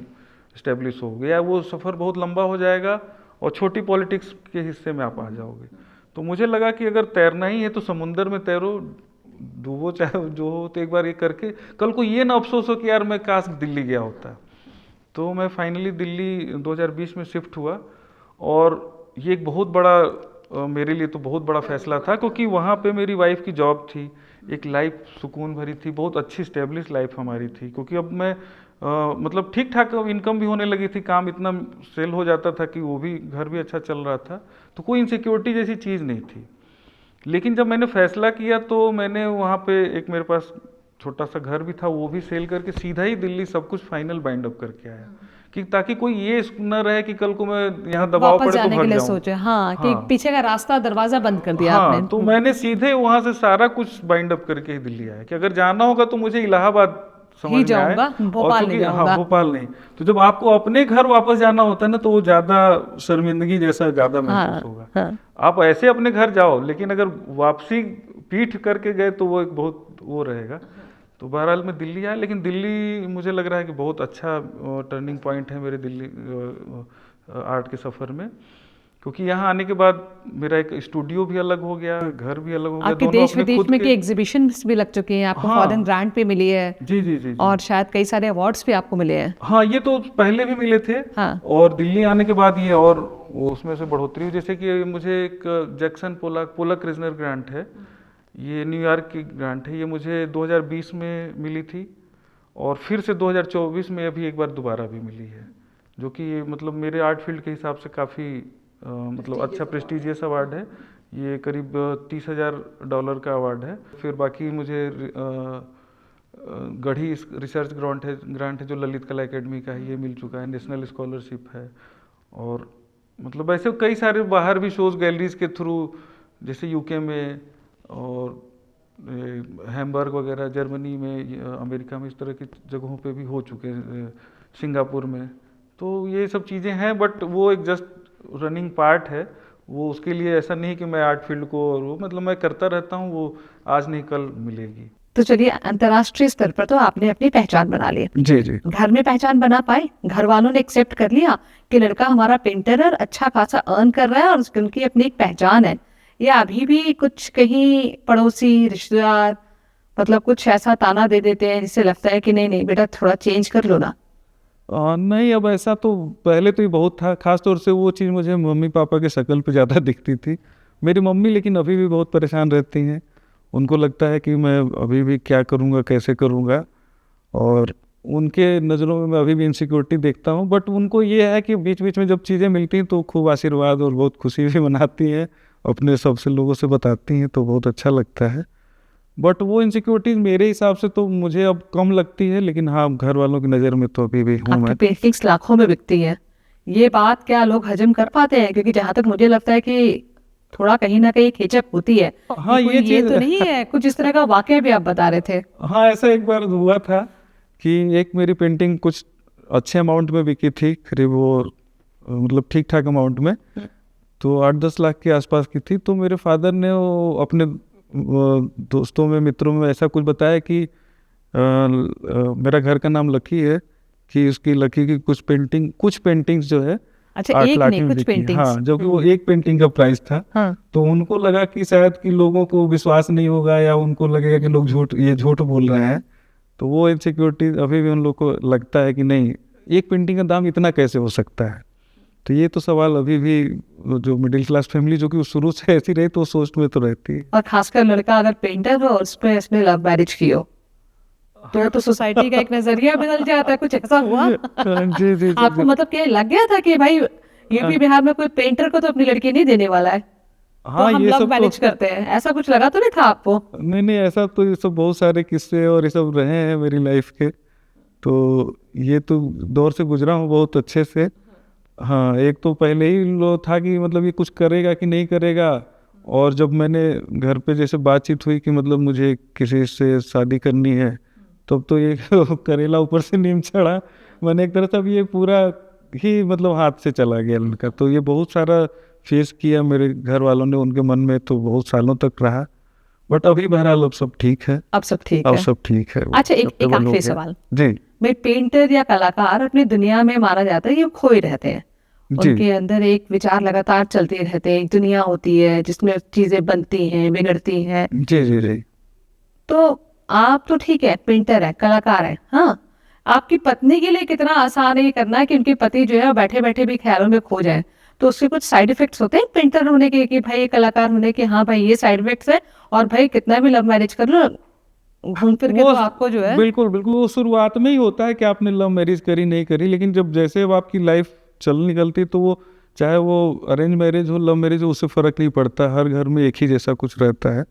इस्टेब्लिश हो गया, वो सफ़र बहुत लंबा हो जाएगा और छोटी पॉलिटिक्स के हिस्से में आप आ जाओगे। तो मुझे लगा कि अगर तैरना ही है तो समुंदर में तैरो, डूबो चाहे जो हो, तो एक बार ये करके कल को ये ना अफसोस हो कि यार मैं काश दिल्ली गया होता। तो मैं फाइनली दिल्ली 2020 में शिफ्ट हुआ, और ये एक बहुत बड़ा मेरे लिए तो बहुत बड़ा फैसला था, क्योंकि वहाँ पे मेरी वाइफ की जॉब थी, एक लाइफ सुकून भरी थी, बहुत अच्छी स्टेब्लिश लाइफ हमारी थी, क्योंकि अब मैं मतलब ठीक ठाक इनकम भी होने लगी थी, काम इतना सेल हो जाता था कि वो भी घर भी अच्छा चल रहा था, तो कोई इनसिक्योरिटी जैसी चीज़ नहीं थी। लेकिन जब मैंने फैसला किया तो मैंने वहाँ पे एक मेरे पास छोटा सा घर भी था, वो भी सेल करके सीधा ही दिल्ली सब कुछ फाइनल बाइंड अप करके आया, कि ताकि कोई ये न रहे कि कल को मैं यहाँ दबाव वापस पड़े तो जाने के भाग लिए जाऊँ। सोचे, हाँ, कि हाँ पीछे का रास्ता दरवाजा बंद कर दिया हाँ, आपने। तो मैंने सीधे वहाँ से सारा कुछ बाइंड अप करके ही दिल्ली आया, कि अगर जाना होगा तो मुझे इलाहाबाद समझ ही में आए, जाऊंगा, और भोपाल नहीं क्योंकि हाँ जाऊंगा। भोपाल नहीं, तो जब आपको अपने घर वापस जाना होता है ना, तो वो ज्यादा शर्मिंदगी जैसा ज्यादा महसूस हाँ होगा। हाँ। आप ऐसे अपने घर जाओ, लेकिन अगर वापसी पीठ करके गए तो वो एक बहुत वो रहेगा। तो बहरहाल मैं दिल्ली आया, लेकिन दिल्ली मुझे लग रहा है कि बहुत अच्छा टर्निंग पॉइंट है मेरे दिल्ली आर्ट के सफ़र में, क्योंकि यहाँ आने के बाद मेरा एक स्टूडियो भी अलग हो गया, घर भी अलग हो गया, आपके दोनों देश अपने विदेश खुद में के। के एग्जीबिशन भी लग चुके हैं, आपको हाँ फॉरेन ग्रांट भी मिली है, जी जी जी जी। और शायद कई सारे अवार्ड्स भी आपको मिले हैं। हाँ, ये तो पहले भी मिले थे, हाँ। और दिल्ली आने के बाद ये और उसमें से बढ़ोतरी हुई। जैसे कि मुझे एक जैक्सन पोलक रिजनर ग्रांट है, ये न्यूयॉर्क की ग्रांट है, ये मुझे 2020 में मिली थी, और फिर से 2024 में अभी एक बार दोबारा भी मिली है, जो कि मतलब मेरे आर्ट फील्ड के हिसाब से काफ़ी मतलब अच्छा प्रेस्टिजियस अवार्ड है। ये करीब $30,000 का अवार्ड है। फिर बाकी मुझे गढ़ी रिसर्च ग्रांट है जो ललित कला एकेडमी का है, ये मिल चुका है। नेशनल स्कॉलरशिप है, और मतलब ऐसे कई सारे बाहर भी शोज गैलरीज के थ्रू, जैसे यूके में और हैम्बर्ग वगैरह, जर्मनी में, अमेरिका में, इस तरह की जगहों पे भी हो चुके हैं, सिंगापुर में। तो ये सब चीज़ें हैं, बट वो एक जस्ट रनिंग पार्ट है, वो उसके लिए ऐसा नहीं कि मैं आर्ट फील्ड को, और वो मतलब मैं करता रहता हूँ, वो आज नहीं कल मिलेगी। तो चलिए, अंतर्राष्ट्रीय स्तर पर तो आपने अपनी पहचान बना ली, जी जी। घर में पहचान बना पाए, घर वालों ने एक्सेप्ट कर लिया कि लड़का हमारा पेंटर है, अच्छा खासा अर्न कर रहा है, और उनकी अपनी एक पहचान है, या अभी भी कुछ कहीं पड़ोसी रिश्तेदार मतलब कुछ ऐसा ताना दे देते हैं जिससे लगता है कि नहीं नहीं बेटा थोड़ा चेंज कर लो ना? नहीं, अब ऐसा तो पहले तो ही बहुत था, खास तौर से वो चीज़ मुझे मम्मी पापा के शक्ल पे ज़्यादा दिखती थी। मेरी मम्मी लेकिन अभी भी बहुत परेशान रहती हैं, उनको लगता है कि मैं अभी भी क्या करूँगा, कैसे करूँगा, और उनके नज़रों में मैं अभी भी इनसिक्योरिटी देखता हूँ। बट उनको ये है कि बीच बीच में जब चीज़ें मिलती हैं तो खूब आशीर्वाद और बहुत खुशी भी मनाती हैं, अपने सबसे लोगों से बताती हैं, तो बहुत अच्छा लगता है। बट वो इनसिक्योरिटीज मेरे हिसाब से तो मुझे अब कम लगती है, लेकिन हाँ, घर वालों की नज़र में तो अभी भी हूँ आपकी मैं। पेंटिंग्स लाखों में बिकती है, ये बात क्या लोग हजम कर पाते हैं? क्योंकि जहां तक मुझे लगता है कि थोड़ा कहीं ना कहीं खिचक होती है। हाँ, कोई ये ये चीज़ तो नहीं है, कुछ इस तरह का वाकया भी आप बता रहे थे। हाँ, ऐसा एक बार हुआ था कि एक मेरी पेंटिंग कुछ अच्छे अमाउंट में बिकी थी, करीब वो मतलब ठीक ठाक अमाउंट में, तो 8-10 लाख के आसपास की थी। तो मेरे फादर ने वो अपने दोस्तों में, मित्रों में ऐसा कुछ बताया कि मेरा घर का नाम लकी है, कि उसकी लकी की कुछ पेंटिंग्स जो है अच्छा, 8 एक लाख नहीं में कुछ बिकी। पेंटिंग्स। हाँ, जबकि वो एक पेंटिंग का प्राइस था। हाँ। तो उनको लगा कि शायद कि लोगों को विश्वास नहीं होगा, या उनको लगेगा कि लोग ये झूठ बोल रहे हैं, तो वो इनसिक्योरिटी अभी भी उन लोग को लगता है कि नहीं, एक पेंटिंग का दाम इतना कैसे हो सकता है। तो ये तो सवाल अभी भी जो मिडिल क्लास फैमिली जो कि शुरू से ऐसी रही, तो सोच में तो रहती है। और खासकर लड़का अगर पेंटर हो और उसमें इसने लव मैरिज की हो, तो सोसाइटी का एक नजरिया बदल जाता है। कुछ ऐसा हुआ जी जी जी आपको? जी। मतलब क्या लग गया था कि भाई यूपी बिहार में कोई पेंटर को तो अपनी लड़की नहीं देने वाला है, तो हाँ, हम ये लव सब मैरिज तो करते हैं? ऐसा कुछ लगा तो नहीं था आपको? नहीं, ऐसा तो ये सब बहुत सारे किस्से और ये सब रहे हैं मेरी लाइफ के, तो ये तो दौर से गुजरा हूँ बहुत अच्छे से। हाँ, एक तो पहले ही लो था कि मतलब ये कुछ करेगा कि नहीं करेगा, और जब मैंने घर पे जैसे बातचीत हुई कि मतलब मुझे किसी से शादी करनी है, तब तो ये करेला ऊपर से नीम चढ़ा। मैंने एक तरह से अब ये पूरा ही मतलब हाथ से चला गया लड़का। तो ये बहुत सारा फेस किया मेरे घर वालों ने, उनके मन में तो बहुत सालों तक रहा। बट अभी बहरहाल अब सब ठीक है। अब सब ठीक अब है। सब ठीक है। अच्छा, एक अब हो आखिरी गया। सवाल। जी भाई, पेंटर या कलाकार अपनी दुनिया में माना जाता है, ये खोए रहते हैं। जी उनके अंदर एक विचार लगातार चलते रहते हैं, एक दुनिया होती है जिसमें चीजें बनती हैं, बिगड़ती हैं। जी जी जी। तो आप तो ठीक है, पेंटर है, कलाकार है, हाँ, आपकी पत्नी के लिए कितना आसान है ये करना कि उनके पति जो है बैठे बैठे भी ख्यालों में खो जाए? तो उसके कुछ साइड इफेक्ट्स होते हैं पेंटर होने के, कि भाई ये कलाकार होने के, हाँ भाई ये साइड इफेक्ट्स है, और भाई कितना भी लव मैरिज कर लो, घूम फिर के वो तो आपको जो है। बिल्कुल बिल्कुल वो शुरुआत में ही होता है कि आपने लव मैरिज करी नहीं करी, लेकिन जब जैसे अब आपकी लाइफ चल निकलती तो वो चाहे वो अरेंज मैरिज हो लव मैरिज हो उससे फ़र्क नहीं पड़ता, हर घर में एक ही जैसा कुछ रहता है।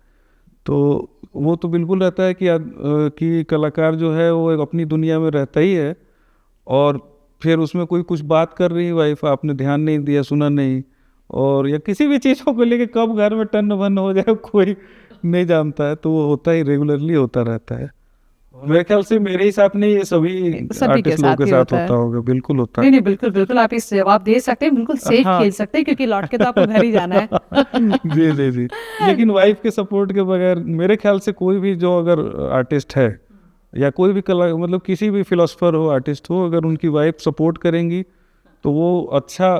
तो वो तो बिल्कुल रहता है कि कलाकार जो है वो एक अपनी दुनिया में रहता ही है, और फिर उसमें कोई कुछ बात कर रही वाइफ, आपने ध्यान नहीं दिया, सुना नहीं, और या किसी भी चीज़ों को लेके कब घर में टन्न भन्न हो जाए कोई नहीं जानता है, तो वो होता ही रेगुलरली होता रहता है। मेरे ख्याल से मेरे ही साथ नहीं, ये सभी सभी के आर्टिस्ट लोगों साथ के ही साथ होता है। होता होगा, बिल्कुल होता नहीं है। नहीं, बिल्कुल बिल्कुल, आप इस जवाब दे सकते हैं, बिल्कुल सेफ हाँ खेल सकते हैं, क्योंकि लौट के तो आपको घर ही जाना है। जी जी जी। लेकिन वाइफ के सपोर्ट के बगैर मेरे ख्याल से कोई भी जो अगर आर्टिस्ट है या कोई भी कला मतलब किसी भी फिलोसफर हो आर्टिस्ट हो, अगर उनकी वाइफ सपोर्ट करेंगी तो वो अच्छा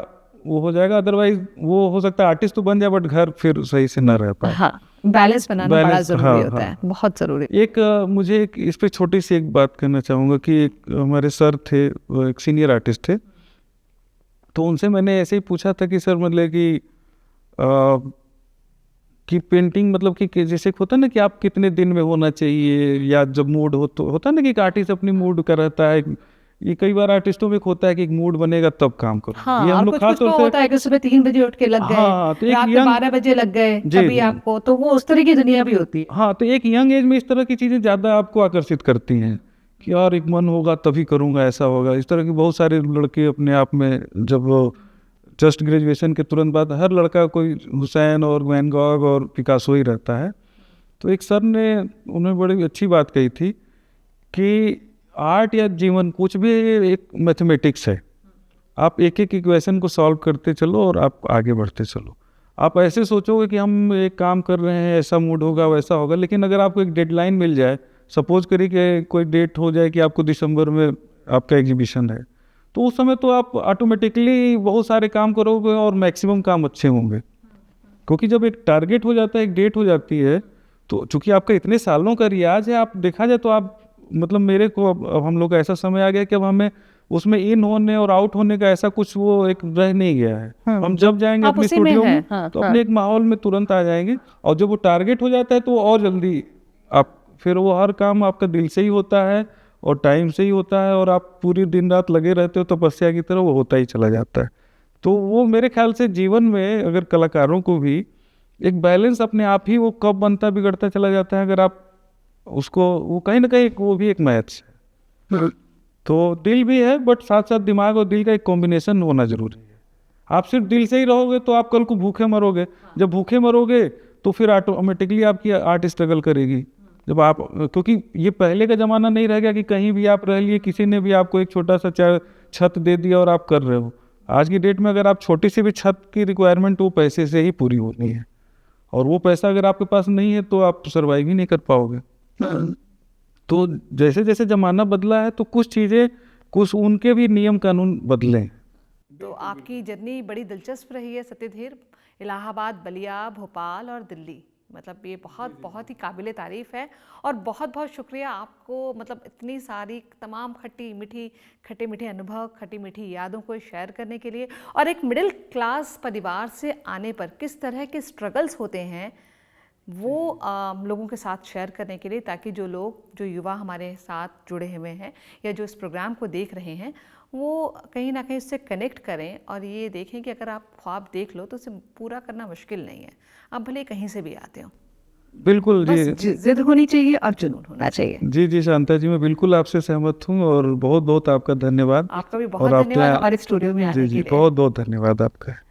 वो हो जाएगा। अदरवाइज वो हो सकता है आर्टिस्ट तो बन जाए बट घर फिर सही से ना रह पाए। हाँ, बैलेंस बनाना बड़ा बैलेंस, जरूरी हाँ होता हाँ। है, बहुत जरूरी। एक मुझे एक इस पे छोटी सी एक बात करना चाहूँगा कि एक हमारे सर थे, वो एक सीनियर आर्टिस्ट थे, तो उनसे मैंने ऐसे ही पूछा था कि सर मतलब कि पेंटिंग मतलब कि जैसे होता है ना कि आप कितने दिन में होना चाहिए, या जब मूड हो तो होता है ना कि एक आर्टिस्ट अपनी मूड का रहता है, ये कई बार आर्टिस्टों में होता है कि एक मूड बनेगा तब काम करो, हाँ, ये हम और लोग कुछ खास कुछ तौर को से। होता है कि सुबह 3 बजे उठ के लग गए, हाँ तो एक रात में यंग 12 बजे लग गए, जी तभी आपको, तो वो उस तरह की दुनिया भी होती है। हाँ तो एक यंग एज में इस तरह की चीज़ें ज़्यादा आपको आकर्षित करती हैं कि यार एक मन होगा तभी करूँगा, ऐसा होगा। इस तरह के बहुत सारे लड़के अपने आप में, जब जस्ट ग्रेजुएशन के तुरंत बाद हर लड़का कोई हुसैन और वैन गॉग और पिकासो ही रहता है। तो एक सर ने उन्होंने बड़ी अच्छी बात कही थी कि आर्ट या जीवन कुछ भी एक मैथमेटिक्स है, आप एक एक इक्वेशन को सॉल्व करते चलो और आप आगे बढ़ते चलो। आप ऐसे सोचोगे कि हम एक काम कर रहे हैं, ऐसा मूड होगा वैसा होगा, लेकिन अगर आपको एक डेडलाइन मिल जाए, सपोज करिए कि कोई डेट हो जाए कि आपको दिसंबर में आपका एग्जीबिशन है, तो उस समय तो आप ऑटोमेटिकली बहुत सारे काम करोगे और मैक्सिमम काम अच्छे होंगे। क्योंकि जब एक टारगेट हो जाता है, एक डेट हो जाती है, तो चूंकि आपका इतने सालों का रियाज है, आप देखा जाए तो आप मतलब मेरे को अब हम लोग का ऐसा समय आ गया कि अब हमें उसमें इन होने और आउट होने का ऐसा कुछ वो एक रह नहीं गया है। हम जब जाएंगे आप अपने उसी में स्टूडियो हैं, में हाँ, तो हाँ। अपने एक माहौल में तुरंत आ जाएंगे, और जब वो टारगेट हो जाता है तो वो और जल्दी आप फिर वो हर काम आपका दिल से ही होता है और टाइम से ही होता है, और आप पूरी दिन रात लगे रहते हो तपस्या की तरह, वो होता ही चला जाता है। तो वो मेरे ख्याल से जीवन में अगर कलाकारों को भी एक बैलेंस अपने आप ही वो कब बनता बिगड़ता चला जाता है, अगर आप उसको वो कहीं ना कहीं वो भी एक मैथ्स है। तो दिल भी है बट साथ साथ दिमाग और दिल का एक कॉम्बिनेशन होना जरूरी है। आप सिर्फ दिल से ही रहोगे तो आप कल को भूखे मरोगे, जब भूखे मरोगे तो फिर ऑटोमेटिकली आपकी आर्ट स्ट्रगल करेगी। जब आप क्योंकि ये पहले का ज़माना नहीं रह गया कि कहीं भी आप रह लिए, किसी ने भी आपको एक छोटा सा छत दे दिया और आप कर रहे हो। आज की डेट में अगर आप छोटी सी भी छत की रिक्वायरमेंट वो पैसे से ही पूरी होनी है, और वो पैसा अगर आपके पास नहीं है तो आप सर्वाइव ही नहीं कर पाओगे। तो जैसे जैसे ज़माना बदला है तो कुछ चीज़ें कुछ उनके भी नियम कानून बदले। तो आपकी जर्नी बड़ी दिलचस्प रही है सत्यधीर, इलाहाबाद, बलिया, भोपाल और दिल्ली, मतलब ये बहुत बहुत ही काबिले तारीफ़ है। और बहुत बहुत शुक्रिया आपको, मतलब इतनी सारी तमाम खट्टे मीठे अनुभव, खट्टी मीठी यादों को शेयर करने के लिए, और एक मिडिल क्लास परिवार से आने पर किस तरह के स्ट्रगल्स होते हैं वो लोगों के साथ शेयर करने के लिए, ताकि जो युवा हमारे साथ जुड़े हुए हैं या जो इस प्रोग्राम को देख रहे हैं वो कहीं ना कहीं उससे कनेक्ट करें और ये देखें कि अगर आप ख्वाब देख लो तो उसे पूरा करना मुश्किल नहीं है, आप भले कहीं से भी आते हो। बिल्कुल बस जी जिद होनी चाहिए और जुनून होना चाहिए। जी जी शांता जी, मैं बिल्कुल आपसे सहमत हूँ, और बहुत बहुत आपका धन्यवाद। आपका भी और बहुत आपके धन्यवाद हमारे स्टूडियो में जी आने जी के लिए। बहुत बहुत धन्यवाद आपका।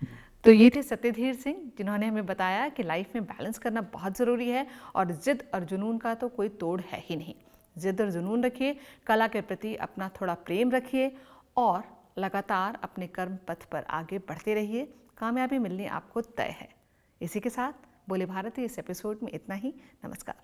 तो ये थे सत्यधीर सिंह, जिन्होंने हमें बताया कि लाइफ में बैलेंस करना बहुत ज़रूरी है, और जिद और जुनून का तो कोई तोड़ है ही नहीं। जिद और जुनून रखिए, कला के प्रति अपना थोड़ा प्रेम रखिए, और लगातार अपने कर्म पथ पर आगे बढ़ते रहिए, कामयाबी मिलनी आपको तय है। इसी के साथ बोले भारत इस एपिसोड में इतना ही। नमस्कार।